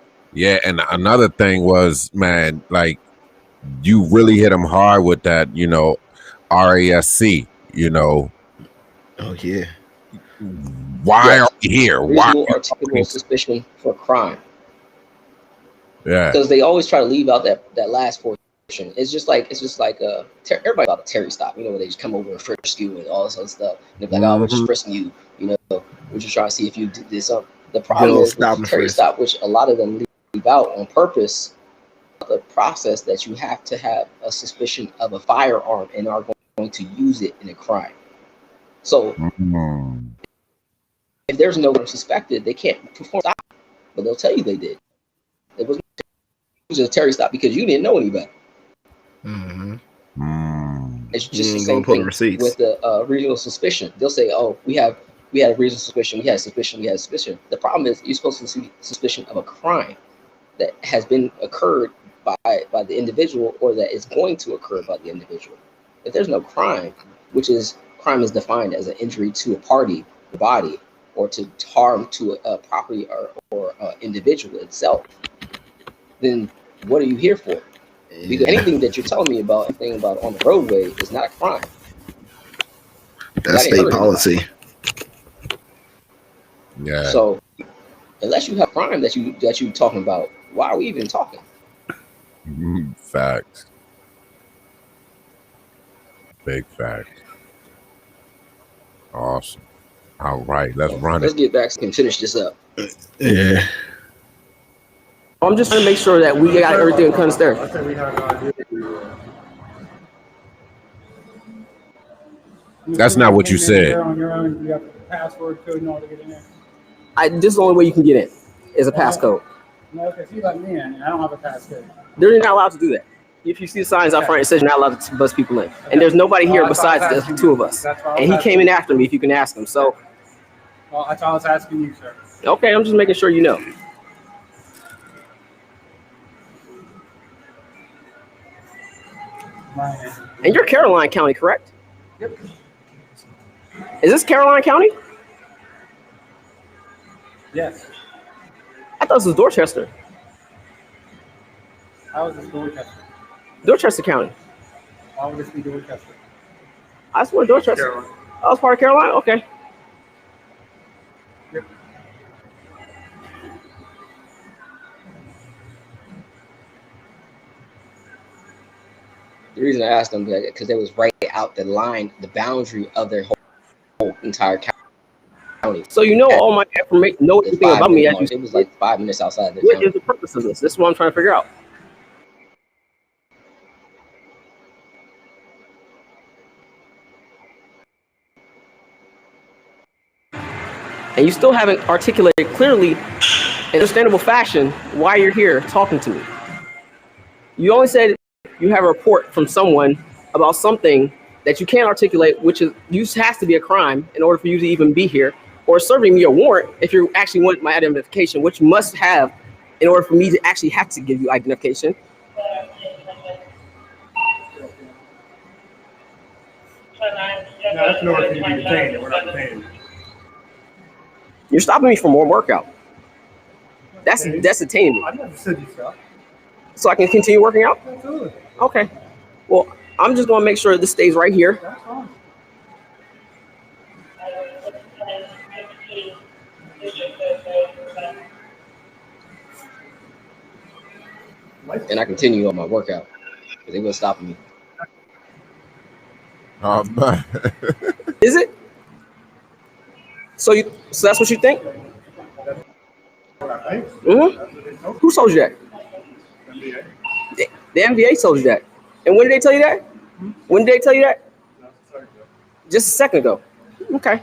And another thing was, man, like you really hit them hard with that, RASC, Oh yeah. Why are we here? Why? Articulable suspicion for crime. Yeah. Because they always try to leave out that last portion. It's just like everybody about a Terry stop, where they just come over and frisk you and all this other stuff. And they're like, oh, we're just frisking you, we're just trying to see if you did something. The problem is Terry stop, which a lot of them leave out on purpose, the process that you have to have a suspicion of a firearm and are going to use it in a crime. So if there's no one suspected, they can't perform stop, but they'll tell you they did. It was just a Terry stop because you didn't know any better. It's just the same thing with the reasonable suspicion. They'll say, "Oh, we had a reasonable suspicion. We had suspicion. The problem is you're supposed to see suspicion of a crime that has been occurred by the individual or that is going to occur by the individual. If there's no crime, crime is defined as an injury to a party, the body, or to harm to a property or individual itself, then what are you here for? Because anything that you're telling me about, anything about on the roadway is not a crime. That's state policy. Yeah. So unless you have crime that you talking about, why are we even talking? Facts. Big fact. Awesome. All right, let's run it. Let's get back and finish this up. Yeah. I'm just trying to make sure that we got everything comes there. I think we have an idea. That's not what you said. On your own, you have password code and all to get in there. This is the only way you can get in is a passcode. No, because you let me in, and I don't have a passcode. They're not allowed to do that. If you see the signs out front, it says you're not allowed to bus people in. And there's nobody here besides the two of us. And he came in after me, if you can ask him. So, well, that's all I was asking you, sir. Okay, I'm just making sure you know. And you're Caroline County, correct? Yep. Is this Caroline County? Yes. I thought this was Dorchester. How is this Dorchester? Dorchester County. Why would this be Dorchester? I swear Dorchester. Carolina. Oh, it's part of Carolina? Okay. Yep. The reason I asked them that because they was right out the line, the boundary of their whole entire county. So you know all my information, know everything about me as you. It was like 5 minutes outside. What is the purpose of this? This is what I'm trying to figure out. and you still haven't articulated clearly, in understandable fashion, why you're here talking to me. You only said you have a report from someone about something that you can't articulate, which has to be a crime in order for you to even be here, or serving me a warrant if you actually want my identification, which you must have in order for me to actually have to give you identification. No, that's in order for you to be detained, and we're not detaining you. You're stopping me from more workout. That's detaining me. I never said you stop. So I can continue working out? Absolutely. Okay. Well, I'm just gonna make sure this stays right here. That's fine. And I continue on my workout because they were stopping me. Oh man. Is it? So that's what you think? Mm-hmm. Who told you that? The NBA told you that. And when did they tell you that? When did they tell you that? Just a second ago. Okay.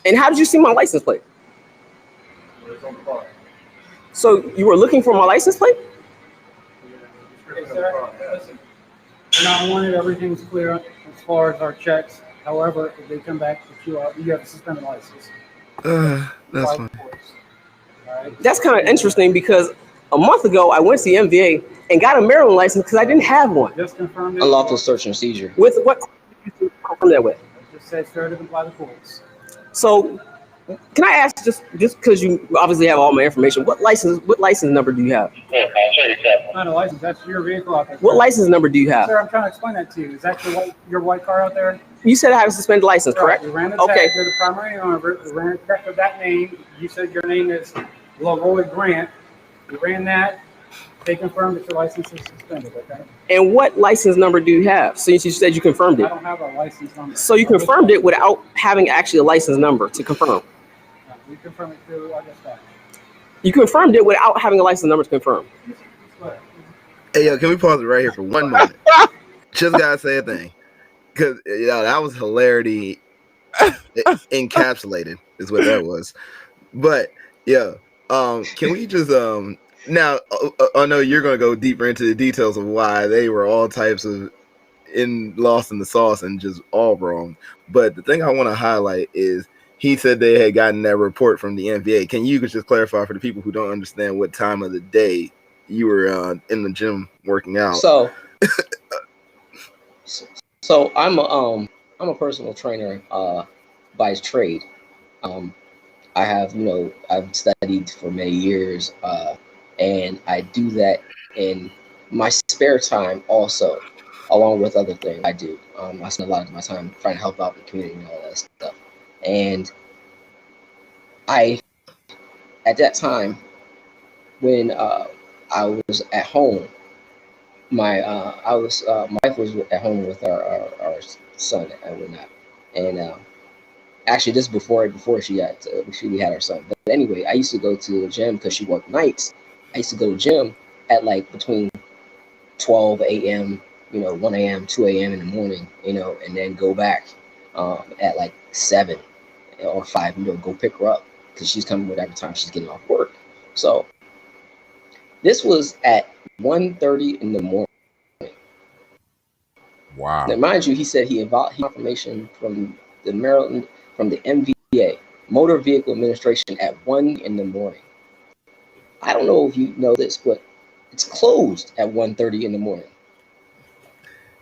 And how did you see my license plate? So you were looking for my license plate? Okay, sir, listen. We're not wanted. Everything's clear as far as our checks. However, if they come back that you have a suspended license. That's fine. All right. That's kind of interesting because a month ago I went to the MVA and got a Maryland license because I didn't have one. Just confirm it. Unlawful search and seizure. With what? Confirm that with. Just says fair to comply with the courts. So, can I ask just because you obviously have all my information, what license number do you have? Not a license. That's your vehicle out there. What license number do you have? Sir, I'm trying to explain that to you. Is that your white car out there? You said I have a suspended license, correct? We ran the Okay. tag. You're the primary owner. We ran a check with that name. You said your name is Leroy Grant. We ran that. They confirmed that your license is suspended, okay? And what license number do you have? Since you said you confirmed I it. don't have a license number. So you confirmed it without having actually a license number to confirm. We confirmed it through our dispatch. You confirmed it without having a license number to confirm. Hey, yo, can we pause it right here for 1 moment? Just gotta say a thing, because that was hilarity encapsulated, is what that was. But yeah, can we just now? I know you're gonna go deeper into the details of why they were all types of lost in the sauce and just all wrong. But the thing I want to highlight is he said they had gotten that report from the NBA. Can you just clarify for the people who don't understand what time of the day you were in the gym working out? So I'm a personal trainer by trade. I have I've studied for many years, and I do that in my spare time also, along with other things I do. I spend a lot of my time trying to help out the community and all that stuff. And at that time, when I was at home, my wife was at home with our son and whatnot, and actually this before we had our son. But anyway, I used to go to the gym because she worked nights. I used to go to the gym at like between 12 a.m., 1 a.m., 2 a.m. in the morning, and then go back at like 7 or 5, go pick her up because she's coming whatever time she's getting off work. So this was at 1:30 in the morning. Wow. Now, mind you, he said he got information from the Maryland, from the MVA, Motor Vehicle Administration, at 1 in the morning. I don't know if you know this, but it's closed at 1:30 in the morning.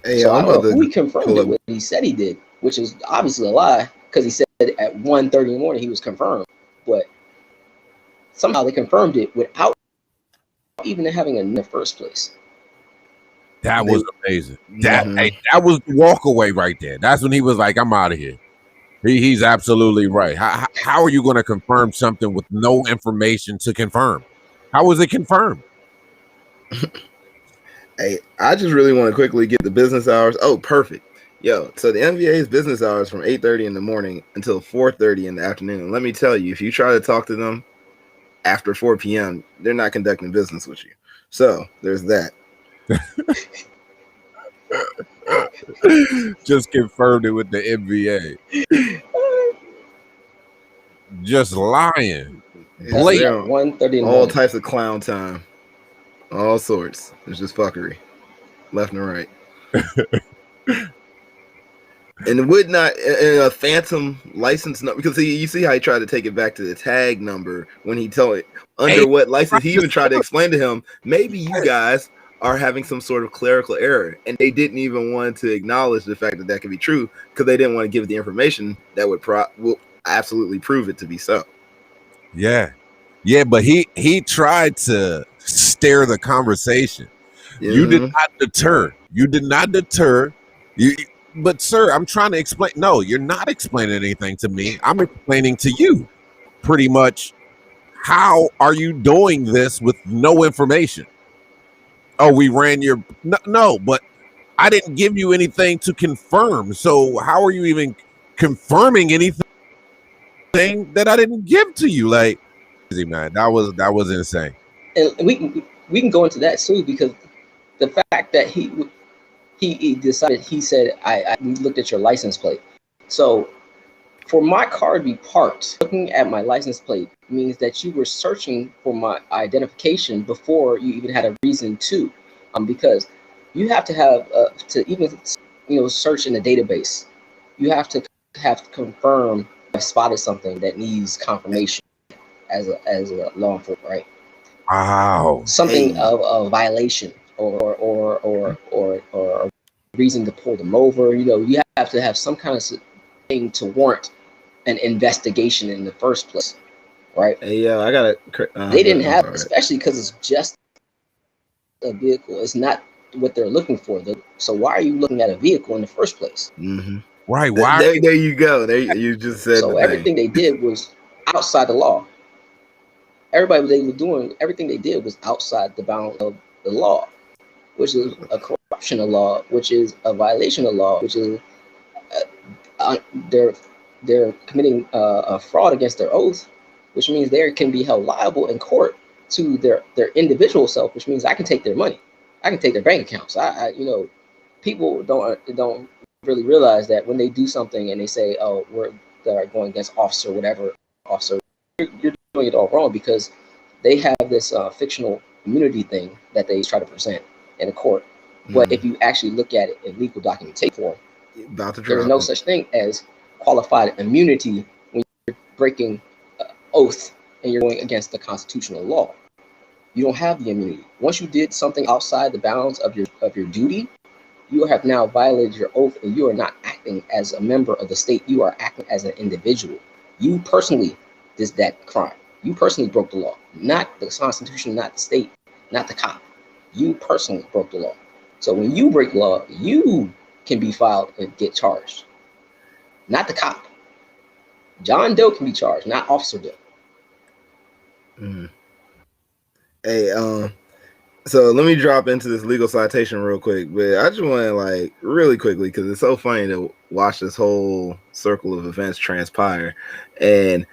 Hey, So I don't know who he confirmed it with. He said he did, which is obviously a lie because he said at 1:30 in the morning he was confirmed. But somehow they confirmed it without even having it in the first place. That was amazing. That was the walk away right there. That's when he was like, I'm out of here. He's absolutely right. How are you going to confirm something with no information to confirm? How was it confirmed? Hey, I just really want to quickly get the business hours. Oh, perfect. Yo, so the NVA's business hours from 8:30 in the morning until 4:30 in the afternoon. And let me tell you, if you try to talk to them after 4 p.m., they're not conducting business with you. So there's that. Just confirmed it with the NBA. just lying. It's Blatant. there. 1:30 in the All morning. types of clown time, all sorts. It's just fuckery, left and right. And it would not a phantom license number, because you see how he tried to take it back to the tag number when he told it under Hey, what license. He even tried to explain to him, maybe you guys are having some sort of clerical error, and they didn't even want to acknowledge the fact that that could be true because they didn't want to give the information that would will absolutely prove it to be so. Yeah, but he tried to steer the conversation. You did not deter. You did not deter. But sir, I'm trying to explain. No, you're not explaining anything to me. I'm explaining to you, pretty much. How are you doing this with no information? Oh, we ran your no, but I didn't give you anything to confirm. So how are you even confirming anything that I didn't give to you? Like, man, that was insane. And we can go into that too, because the fact that he decided, he said, we looked at your license plate. So for my car to be parked, looking at my license plate means that you were searching for my identification before you even had a reason to, because you have to have to even search in the database. You have to confirm I spotted something that needs confirmation as a law enforcement, right? Wow. Something of a violation or reason to pull them over. You have to have some kind of thing to warrant an investigation in the first place, right? Hey, I got it. They didn't have it, especially because it's just a vehicle. It's not what they're looking for. So why are you looking at a vehicle in the first place? Mm-hmm. Right. Why? There you go. There you just said. So everything they did was outside the law. Everybody they were doing, everything they did was outside the bounds of the law, which is a corruption of law, which is a violation of law, which is they're committing a fraud against their oath, which means they can be held liable in court to their individual self, which means I can take their money, I can take their bank accounts. People don't really realize that when they do something and they say, "Oh, they're going against officer, whatever officer," you're doing it all wrong, because they have this fictional immunity thing that they try to present in a court. But if you actually look at it in legal documentation form, there's no such thing as qualified immunity when you're breaking oath and you're going against the constitutional law. You don't have the immunity. Once you did something outside the bounds of your duty, you have now violated your oath, and you are not acting as a member of the state. You are acting as an individual. You personally did that crime. You personally broke the law, not the Constitution, not the state, not the cop. You personally broke the law. So when you break the law, you can be filed and get charged, not the cop. John Doe can be charged, not Officer Doe. Hey, so let me drop into this legal citation real quick, but I just want to really quickly, because it's so funny to watch this whole circle of events transpire. And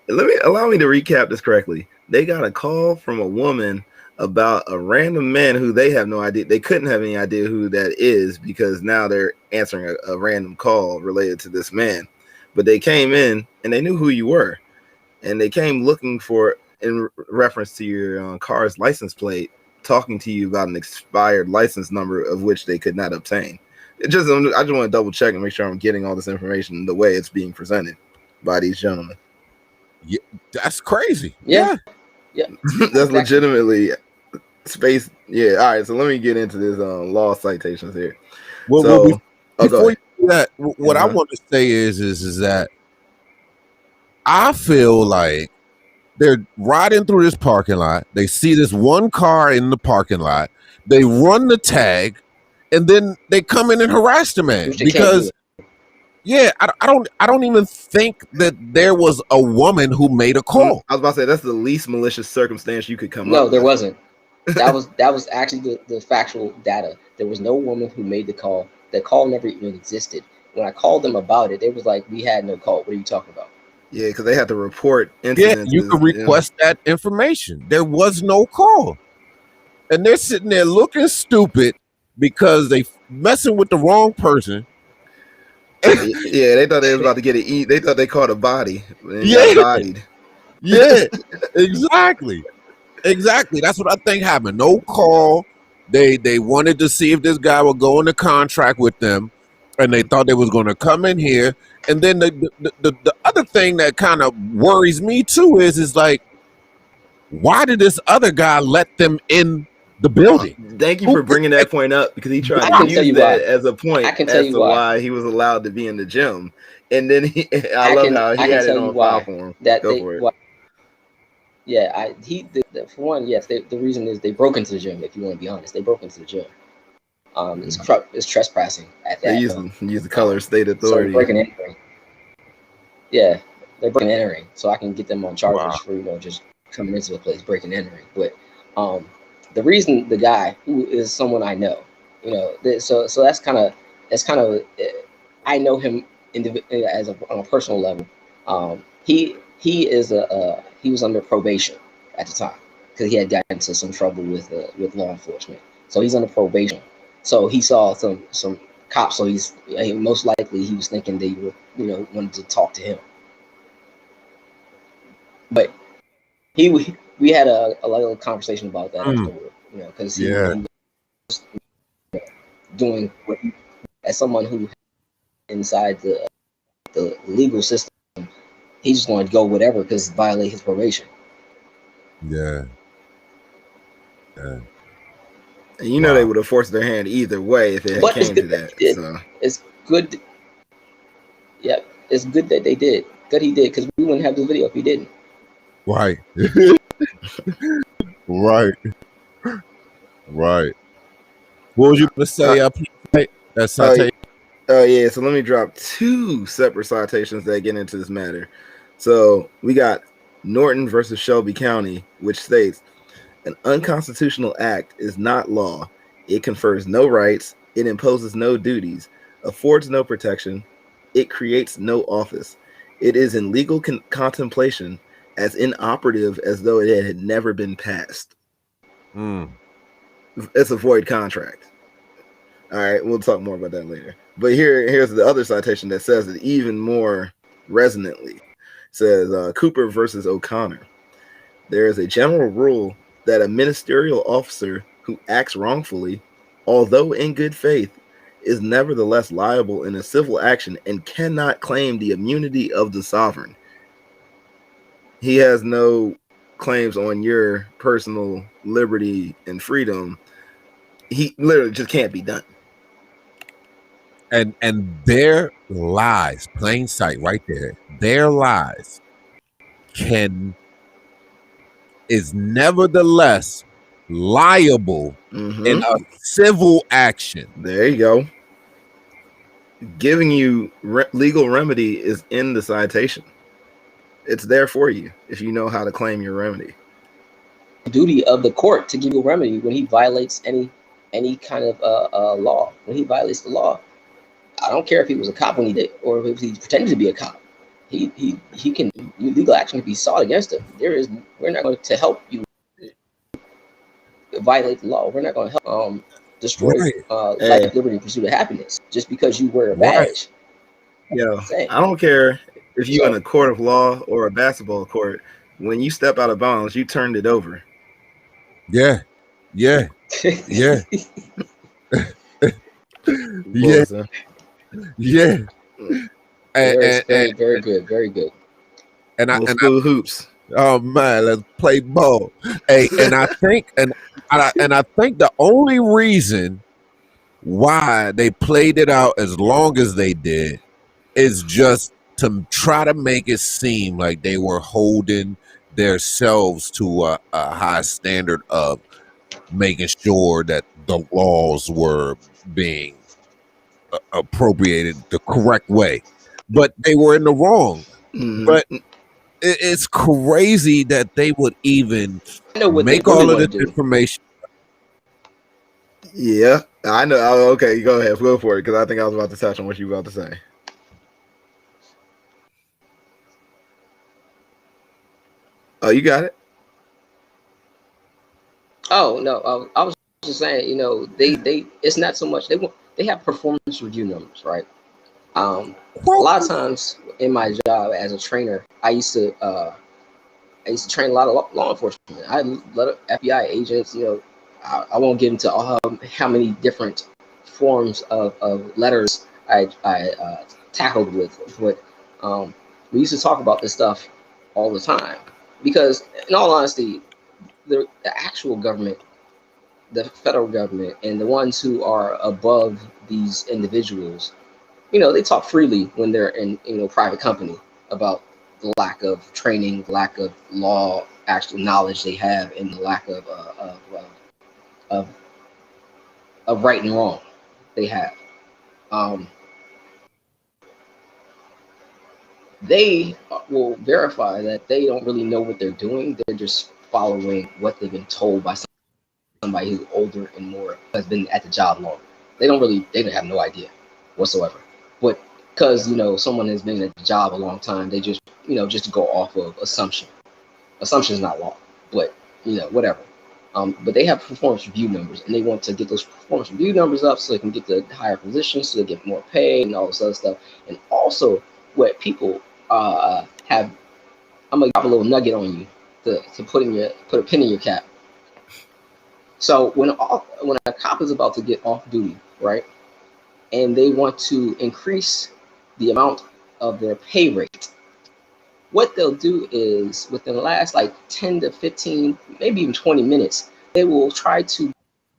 allow me to recap this correctly. They got a call from a woman about a random man who they have no idea. They couldn't have any idea who that is, because now they're answering a random call related to this man. But they came in and they knew who you were, and they came looking for, in reference to your car's license plate, talking to you about an expired license number of which they could not obtain. I just want to double check and make sure I'm getting all this information the way it's being presented by these gentlemen. Yeah, that's crazy. Yeah. That's legitimately space. Yeah. All right. So let me get into this law citations here. Well, before you do that, what I want to say is that I feel like they're riding through this parking lot. They see this one car in the parking lot. They run the tag, and then they come in and harass the man because, I don't even think that there was a woman who made a call. I was about to say that's the least malicious circumstance you could come up No, with. there wasn't. That was actually the factual data. There was no woman who made the call. The call never even existed. When I called them about it, they was like, "We had no call. What are you talking about?" Yeah, because they had to report incidents. Yeah, you could request that information. There was no call. And they're sitting there looking stupid because they messing with the wrong person. Yeah, they thought they was about to get it eat. They thought they caught a body. And Yeah. got bodied. Yeah, exactly. Exactly. That's what I think happened. No call. They wanted to see if this guy would go into contract with them, and they thought they was going to come in here. And then the other thing that kind of worries me too is like, why did this other guy let them in the building? Thank you for bringing that point up, because he tried I to can tell use you that why. as a point I can tell as you to why. why he was allowed to be in the gym. And then I love how he I can had it tell you on file why. for him. That Go they for it. why, yeah, for one, yes, the reason is they broke into the gym. If you want to be honest, they broke into the gym. It's trespassing at They that. use the color state So authority. breaking and entering. Yeah, they're breaking and entering, so I can get them on charges Wow. for just coming into the place, breaking and entering. But the reason the guy who is someone I know, so that's kind of I know him on a personal level. He he was under probation at the time because he had gotten into some trouble with law enforcement. So he's under probation. So he saw some cops. So most likely he was thinking they were wanted to talk to him. But we had a little conversation about that afterward, because he was doing what as someone who inside the legal system, he just wanted to go whatever because violate his probation. Yeah. And they would have forced their hand either way if it had came to that. So it's good. Yep, it's good that they did. That he did, because we wouldn't have the video if he didn't. Right. Right. Right. What was you going to say? That citation? Yeah, so let me drop two separate citations that get into this matter. So we got Norton versus Shelby County, which states, an unconstitutional act is not law. It confers no rights. It imposes no duties, affords no protection. It creates no office. It is in legal contemplation, as inoperative as though it had never been passed. It's a void contract. All right, we'll talk more about that later. But here's the other citation that says it even more resonantly. It says Cooper versus O'Connor. There is a general rule that a ministerial officer who acts wrongfully, although in good faith, is nevertheless liable in a civil action and cannot claim the immunity of the sovereign. He has no claims on your personal liberty and freedom. He literally just can't be done. And their lies, plain sight right there, their lies is nevertheless liable in a civil action. There you go. Giving you legal remedy is in the citation. It's there for you if you know how to claim your remedy. Duty of the court to give you a remedy when he violates any kind of law. When he violates the law, I don't care if he was a cop when he did, or if he's pretending to be a cop. He can, legal action can be sought against him. We're not going to help you violate the law. We're not going to help destroy life, liberty, pursuit of happiness just because you wear a badge. Yeah, I don't care if you're in a court of law or a basketball court. When you step out of bounds, you turned it over. Yeah. Yeah. Yeah. Yeah. Yeah. Very good. Very good. And hoops. Oh man, let's play ball. Hey, and I think I think the only reason why they played it out as long as they did is just to try to make it seem like they were holding themselves to a high standard of making sure that the laws were being appropriated the correct way, but they were in the wrong. But it's crazy that they would even make all of this information. Yeah, I know. Okay, go ahead, go for it, because I think I was about to touch on what you were about to say. Oh, you got it. Oh no, I was just saying, they it's not so much they have performance review numbers, right? A lot of times in my job as a trainer, I used to train a lot of law enforcement. I had a lot of FBI agents. You know, I won't get into all how many different forms of letters I tackled with, but we used to talk about this stuff all the time because, in all honesty, the actual government, the federal government, and the ones who are above these individuals, you know, they talk freely when they're in, you know, private company about the lack of training, the lack of law, actual knowledge they have, and the lack of right and wrong they have. They will verify that they don't really know what they're doing. They're just following what they've been told by somebody who's older and more has been at the job longer. They don't have no idea whatsoever. But because, you know, someone has been at the job a long time, they just, you know, just go off of assumption. Assumption is not law, but, you know, whatever. But they have performance review numbers, and they want to get those performance review numbers up so they can get the higher positions, so they get more pay and all this other stuff. And also, what people have, I'm gonna drop a little nugget on you to put a pin in your cap. So when a cop is about to get off duty, right, and they want to increase the amount of their pay rate, what they'll do is within the last like 10 to 15, maybe even 20 minutes, they will try to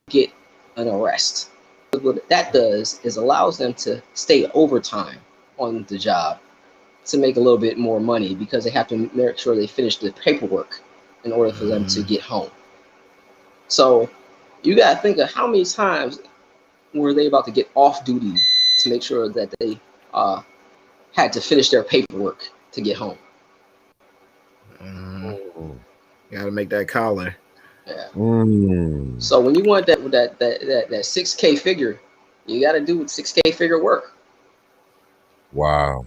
get an arrest. What that does is allows them to stay overtime on the job to make a little bit more money because they have to make sure they finish the paperwork in order for them to get home. So you got to think of how many times were they about to get off duty to make sure that they had to finish their paperwork to get home. Got to make that collar. Yeah. So when you want that 6K figure, you got to do 6K figure work. Wow.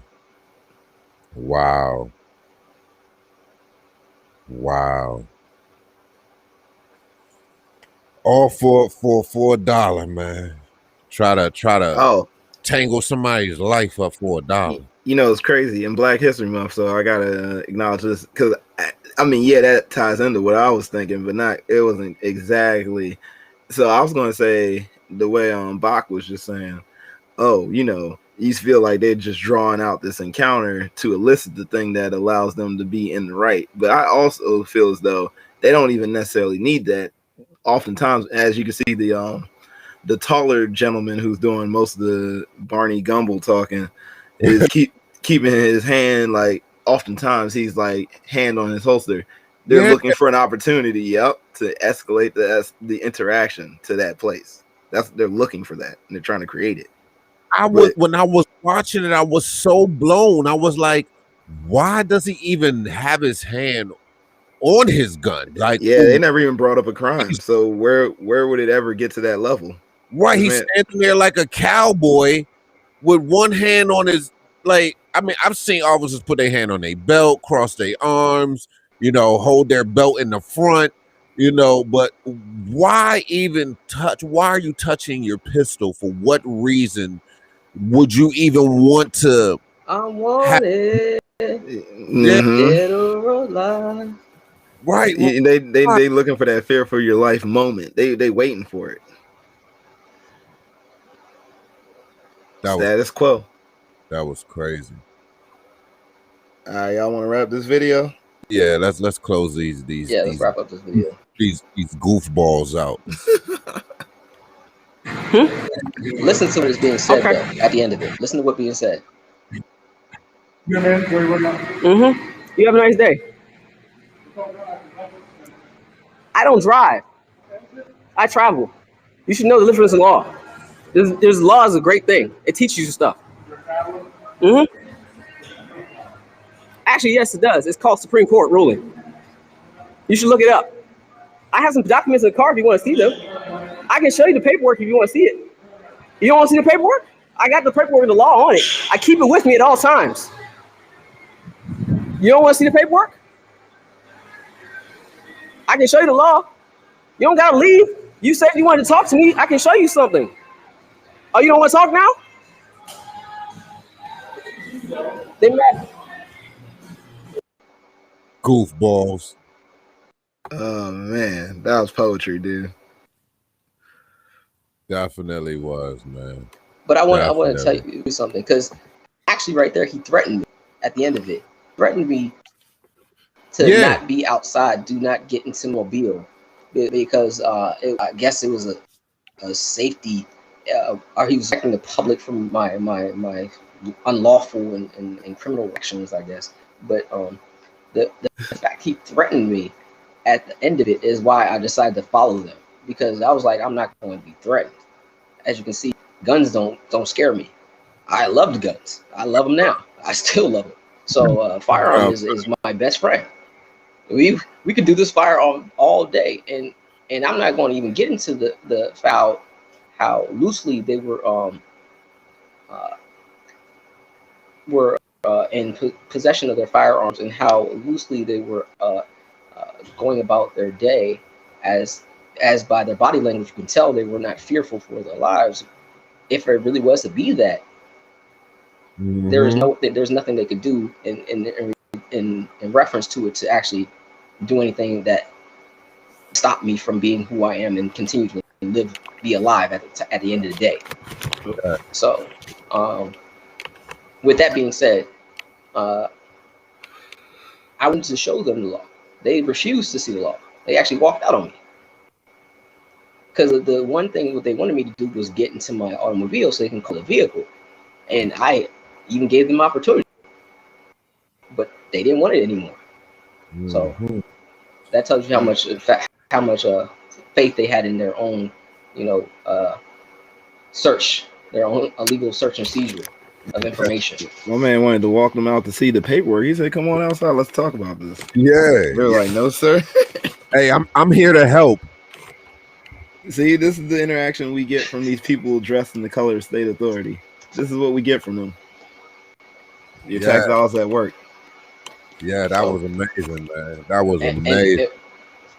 All for $1, man. Try to tangle somebody's life up for $1. You know, it's crazy in Black History Month, so I gotta acknowledge this because I mean, yeah, that ties into what I was thinking, but it wasn't exactly. So I was gonna say the way Bach was just saying, oh, you know, you feel like they're just drawing out this encounter to elicit the thing that allows them to be in the right. But I also feel as though they don't even necessarily need that. Oftentimes, as you can see, the taller gentleman who's doing most of the Barney Gumble talking is keeping his hand, like, oftentimes he's like hand on his holster. They're looking for an opportunity, to escalate the interaction to that place. They're looking for that, and they're trying to create it. When I was watching it, I was so blown. I was like, why does he even have his hand on his gun? Like, they never even brought up a crime. So where would it ever get to that level? Right, he's standing there like a cowboy with one hand on his, like, I mean, I've seen officers put their hand on their belt, cross their arms, you know, hold their belt in the front, you know, but why even touch? Why are you touching your pistol? For what reason would you even want to? I want it. Dead or alive. Right. They looking for that fear for your life moment. They waiting for it. Status quo. That was crazy. All right, y'all want to wrap this video? Yeah, let's close these. Let's wrap up this video. These goofballs out. Listen to what is being said though, at the end of it. Listen to what's being said. Yeah, man. You have a nice day. I don't drive. I travel. You should know the difference in law. There's law is a great thing. It teaches you stuff. Actually, yes, it does. It's called Supreme Court ruling. You should look it up. I have some documents in the car if you want to see them. I can show you the paperwork if you want to see it. You don't want to see the paperwork? I got the paperwork with the law on it. I keep it with me at all times. You don't want to see the paperwork? I can show you the law. You don't got to leave. You said you wanted to talk to me. I can show you something. Oh, you don't want to talk now? They met. Goofballs. Oh man, that was poetry, dude. Definitely was, man. But I want to tell you something, because actually right there he threatened me at the end of it. Threatened me to not be outside, do not get into mobile, because I guess it was a safety, or he was protecting the public from my unlawful and criminal actions, I guess. But the fact he threatened me at the end of it is why I decided to follow them, because I was like, I'm not going to be threatened. As you can see, guns don't scare me. I loved guns. I love them now. I still love them. So firearm is my best friend. We could do this firearm all day, and I'm not going to even get into the how loosely they were in possession of their firearms, and how loosely they were going about their day, as by their body language you can tell they were not fearful for their lives. If it really was to be that, there's nothing they could do in reference to it to actually do anything that stop me from being who I am and continue to be alive at the end of the day. So with that being said, I wanted to show them the law. They refused to see the law. They actually walked out on me. Because the one thing what they wanted me to do was get into my automobile so they can call a vehicle. And I even gave them opportunity. But they didn't want it anymore. So that tells you how much faith they had in their own, search, their own illegal search and seizure of information. My man wanted to walk them out to see the paperwork. He said, "Come on outside, let's talk about this." Yeah. They're like, "No, sir." Hey, I'm here to help. See, this is the interaction we get from these people dressed in the color of state authority. This is what we get from them. Your tax dollars at work. Yeah, that was amazing, man. That was amazing.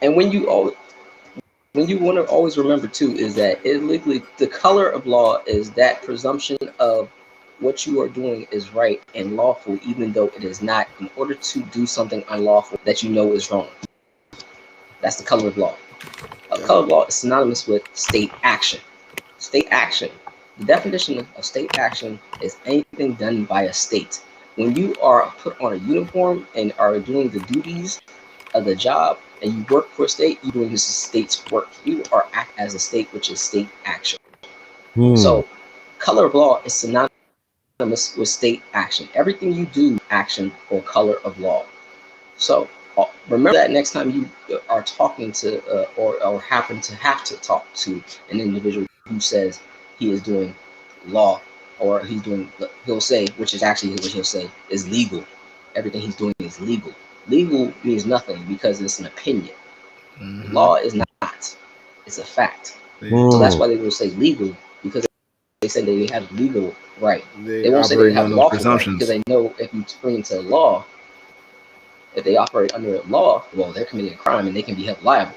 And when you want to always remember too, is that legally the color of law is that presumption of what you are doing is right and lawful, even though it is not, in order to do something unlawful that you know is wrong. That's the color of law. A color of law is synonymous with state action. State action. The definition of state action is anything done by a state. When you are put on a uniform and are doing the duties of the job and you work for a state, you're doing this state's work. You are act as a state, which is state action. So color of law is synonymous with state action. Everything you do, action or color of law. So remember that next time you are talking to or happen to have to talk to an individual who says he is doing law, or he'll say, which is actually what he'll say is legal. Everything he's doing is legal. Legal means nothing because it's an opinion. Law is not. It's a fact. So that's why they will say legal, because they say they have legal right. They won't say they have lawful right, because they know if you bring into law, if they operate under law, well, they're committing a crime and they can be held liable.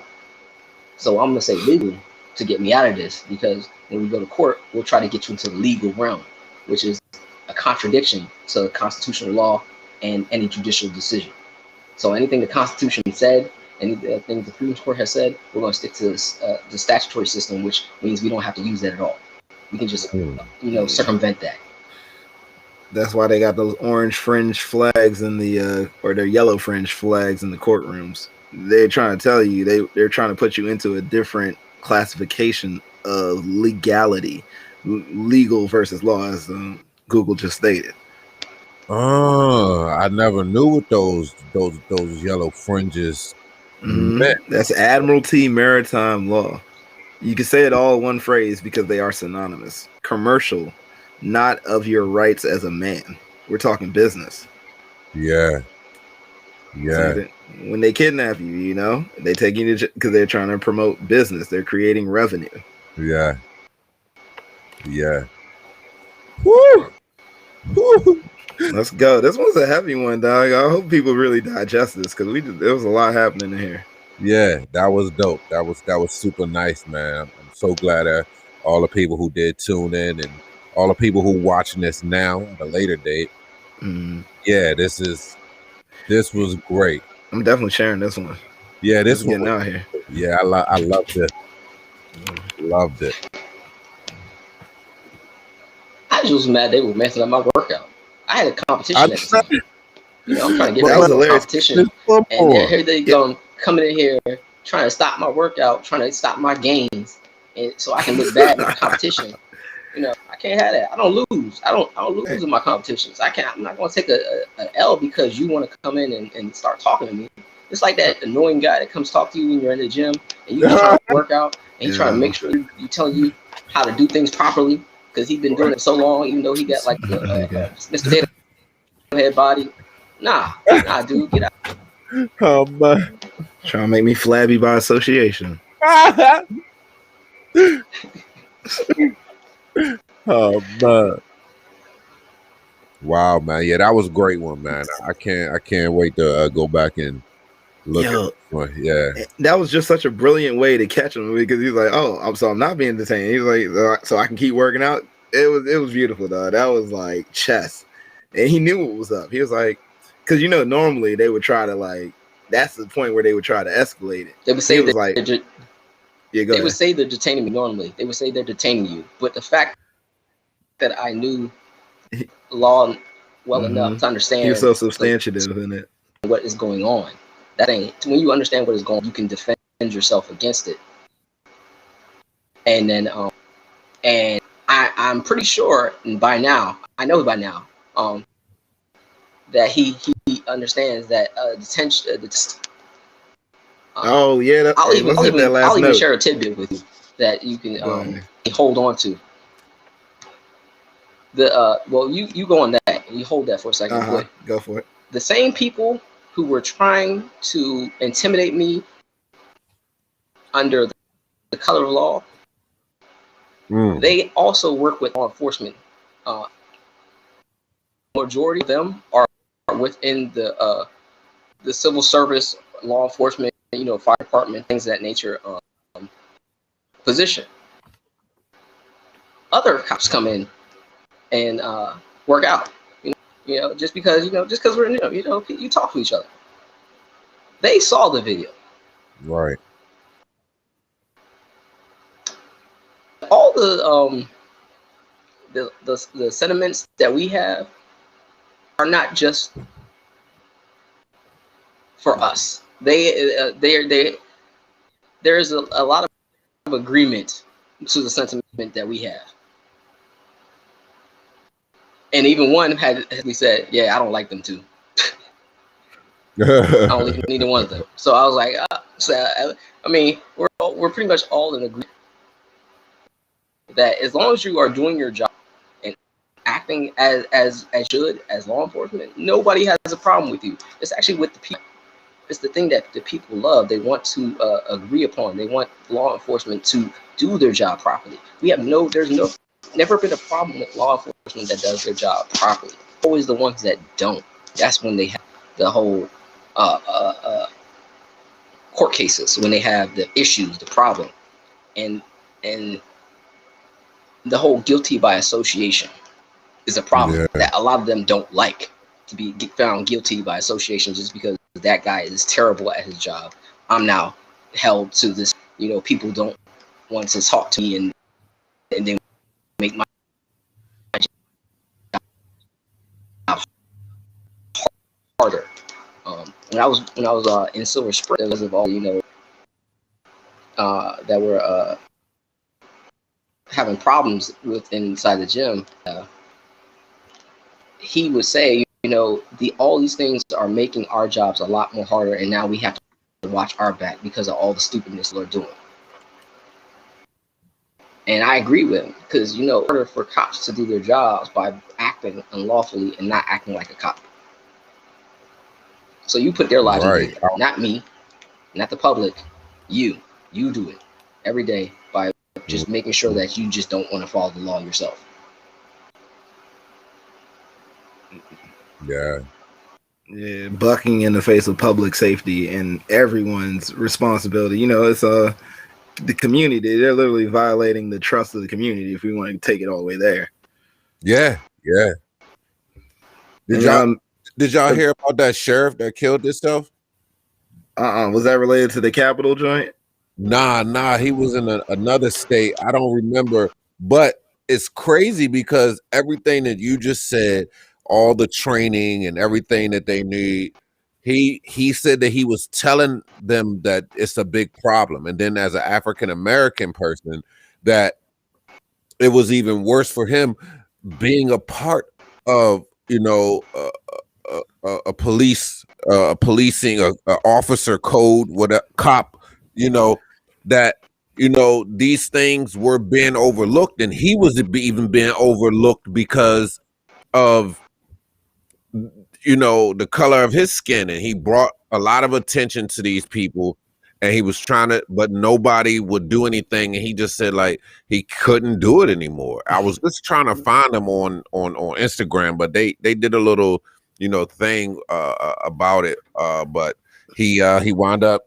So I'm going to say legal to get me out of this, because when we go to court, we'll try to get you into the legal realm, which is a contradiction to constitutional law and any judicial decision. So anything the Constitution said, anything the Supreme Court has said, we're going to stick to the statutory system, which means we don't have to use that at all. We can just, circumvent that. That's why they got those orange fringe flags in the, or their yellow fringe flags in the courtrooms. They're trying to tell you, they're trying to put you into a different classification of legality, legal versus law, as Google just stated. I never knew what those yellow fringes meant. That's Admiralty Maritime Law. You can say it all in one phrase because they are synonymous. Commercial, not of your rights as a man. We're talking business. Yeah. So when they kidnap you, they take you to, because they're trying to promote business. They're creating revenue. Yeah. Woo! Let's go. This one's a heavy one, dog. I hope people really digest this, because there was a lot happening in here. Yeah, that was dope. That was super nice, man. I'm so glad that all the people who did tune in and all the people who watching this now at a later date, Yeah, this was great. I'm definitely sharing this one. Yeah, this Just one. getting out here. Yeah, I loved it. Loved it. I just was mad they were messing up my workout. I had a competition at the time. You know, I'm trying to get That ready was for a hilarious. competition, and here they come coming in here trying to stop my workout, trying to stop my gains, and so I can look bad in my competition. You know, I can't have that. I don't lose. I don't lose in my competitions. I'm not going to take a L because you want to come in and start talking to me. It's like that annoying guy that comes talk to you when you're in the gym and you trying to work out and he's trying to make sure you telling you how to do things properly because he's been doing it so long, even though he got like Mr. Potato Head body. Nah, dude, get out. Trying to make me flabby by association. Oh man. Wow, man. Yeah, that was a great one, man. I can't wait to go back and look at this one. Yeah. That was just such a brilliant way to catch him because he's like, "Oh, I'm not being detained." He's like, "So I can keep working out." It was beautiful, though. That was like chess, and he knew what was up. He was like, because normally they would try to like. That's the point where they would try to escalate it. They would say was like, they would say they're detaining me normally. They would say they're detaining you, but the fact that I knew law well enough to understand, he was so substantive in it. What is going on? That ain't when you understand what is going on, you can defend yourself against it. And then, and I'm pretty sure, and I know by now, that he understands that detention. Oh yeah, I'll even share a tidbit with you that you can hold on to. Well, you go on that and you hold that for a second. But go for it. The same people who were trying to intimidate me under the color of law, they also work with law enforcement. Majority of them are within the civil service, law enforcement, fire department, things of that nature position. Other cops come in and work out. Just because we're you talk to each other. They saw the video. Right. All the sentiments that we have are not just for us. There is a lot of agreement to the sentiment that we have. And even one had we said, yeah, I don't like them too. I don't like neither one of them. So I was like, we're pretty much all in agreement that as long as you are doing your job and acting as should as law enforcement, nobody has a problem with you. It's actually with the people. It's the thing that the people love. They want to agree upon. They want law enforcement to do their job properly. There's never been a problem with law enforcement that does their job properly. Always the ones that don't. That's when they have the whole court cases, when they have the issues, the problem, and the whole guilty by association is a problem that a lot of them don't like, to be found guilty by association just because that guy is terrible at his job. I'm now held to this. People don't want to talk to me, and they make my job harder. When I was in Silver Spring, there was all that were having problems with inside the gym. He would say, all these things are making our jobs a lot more harder, and now we have to watch our back because of all the stupidness they're doing. And I agree with him because in order for cops to do their jobs by acting unlawfully and not acting like a cop. So you put their lives in danger, not me, not the public. You do it every day by just making sure that you just don't want to follow the law yourself. Yeah, bucking in the face of public safety and everyone's responsibility. It's the community. They're literally violating the trust of the community if we want to take it all the way there. Yeah. Did y'all hear about that sheriff that killed himself? Was that related to the Capitol joint? Nah, he was in another state. I don't remember, but it's crazy because everything that you just said, all the training and everything that they need, he said that he was telling them that it's a big problem. And then as an African American person, that it was even worse for him being a part of, a policing, a officer code with a cop, that these things were being overlooked, and he was even being overlooked because of the color of his skin, and he brought a lot of attention to these people, and he was trying to, but nobody would do anything, and he just said like he couldn't do it anymore. I was just trying to find him on Instagram, but they did a little thing about it, but he wound up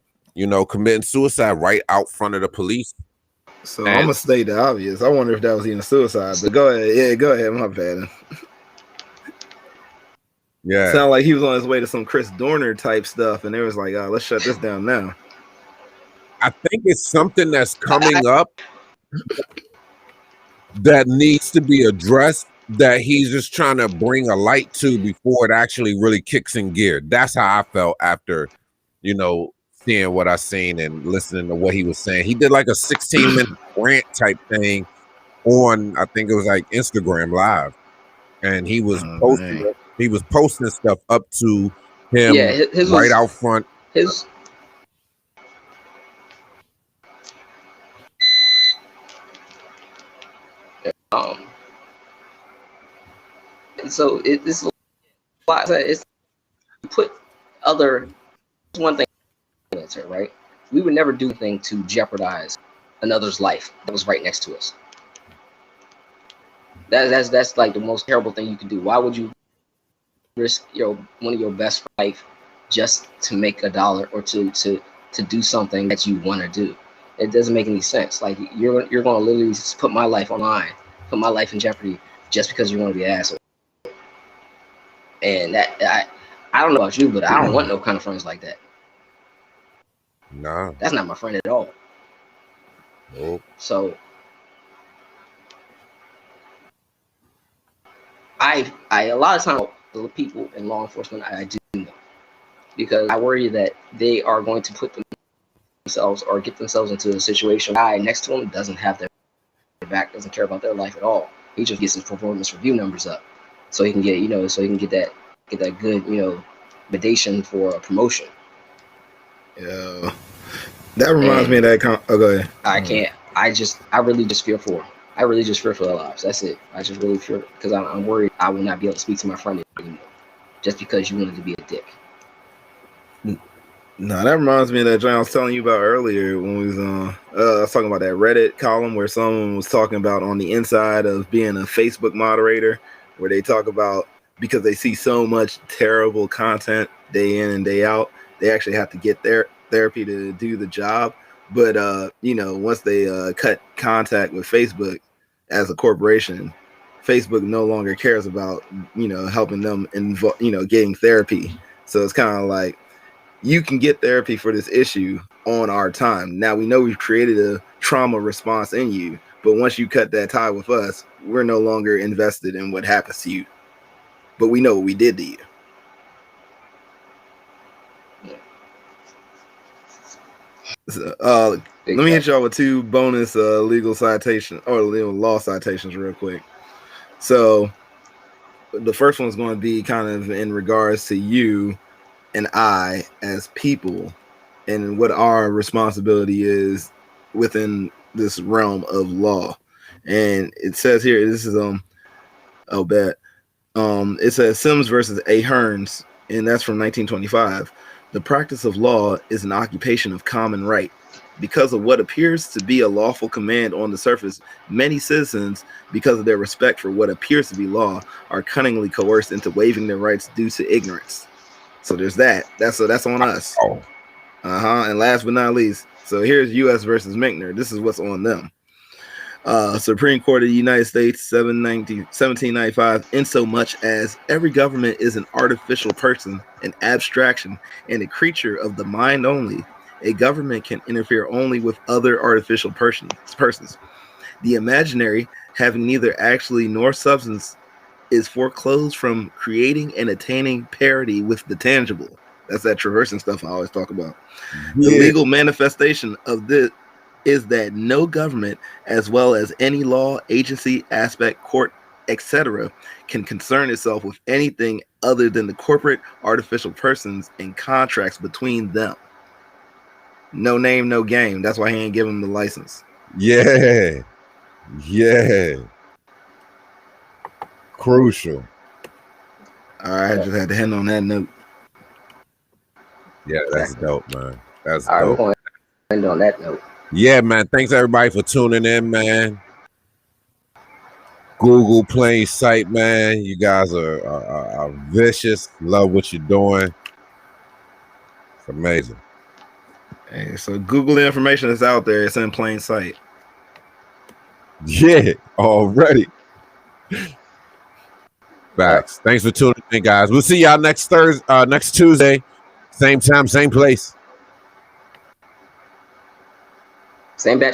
committing suicide right out front of the police. So I'm gonna state the obvious. I wonder if that was even suicide, but go ahead. Yeah, go ahead. My bad. Yeah, sound like he was on his way to some Chris Dorner type stuff, and they was like, let's shut this down now. I think it's something that's coming up that needs to be addressed, that he's just trying to bring a light to before it actually really kicks in gear. That's how I felt after, seeing what I seen and listening to what he was saying. He did like a 16-minute rant type thing on, I think it was like Instagram Live, and he was posting stuff up to him right out front. So it's put other one thing, right? We would never do anything to jeopardize another's life that was right next to us. That's like the most terrible thing you can do. Why would you risk one of your best life just to make $1 or to do something that you want to do? It doesn't make any sense. Like you're going to literally put my life on line, put my life in jeopardy just because you want to be an asshole. And that I don't know about you, but I don't want no kind of friends like that. Nah, that's not my friend at all. Nope. So I a lot of times the people in law enforcement I do know, because I worry that they are going to put themselves or get themselves into a situation. The guy next to them doesn't have their back, doesn't care about their life at all. He just gets his performance review numbers up, so he can get that good validation for a promotion. Yeah, that reminds me of that. Go ahead. I can't. I really just fear for. I really just fear for their lives. That's it. I just really fear because I'm worried I will not be able to speak to my friend anymore, just because you wanted to be a dick. No, that reminds me of that John I was telling you about earlier when we was I was talking about that Reddit column where someone was talking about on the inside of being a Facebook moderator, where they talk about because they see so much terrible content day in and day out, they actually have to get their therapy to do the job. But once they cut contact with Facebook as a corporation, Facebook no longer cares about helping them getting therapy. So it's kind of like, you can get therapy for this issue on our time. Now we know we've created a trauma response in you, but once you cut that tie with us, we're no longer invested in what happens to you. But we know what we did to you. So, let me hit y'all with 2 bonus legal citations or law citations real quick. So the first one's going to be kind of in regards to you and I as people and what our responsibility is within this realm of law. And it says here, this is it says Sims versus A. Hearns, and that's from 1925. The practice of law is an occupation of common right. Because of what appears to be a lawful command on the surface, many citizens, because of their respect for what appears to be law, are cunningly coerced into waiving their rights due to ignorance. So there's that. That's on us. And last but not least, so here's U.S. versus Minkner. This is what's on them. Supreme Court of the United States, 1795, in so much as every government is an artificial person, an abstraction, and a creature of the mind only, a government can interfere only with other artificial persons. The imaginary, having neither actually nor substance, is foreclosed from creating and attaining parity with the tangible. That's that traversing stuff I always talk about. The legal manifestation of this is that no government, as well as any law, agency, aspect, court, etc., can concern itself with anything other than the corporate artificial persons and contracts between them. No name, no game. That's why he ain't giving them the license. Yeah. Crucial. All right, I just had to end on that note. Yeah, that's dope, man. That's All right, we're dope. going to end on that note. Yeah, man. Thanks everybody for tuning in, man. Google Plain Sight, man. You guys are vicious. Love what you're doing. It's amazing. Hey, so Google the information that's out there. It's in plain sight. Yeah, already. Facts. Thanks for tuning in, guys. We'll see y'all next Tuesday. Same time, same place. Same bat channel.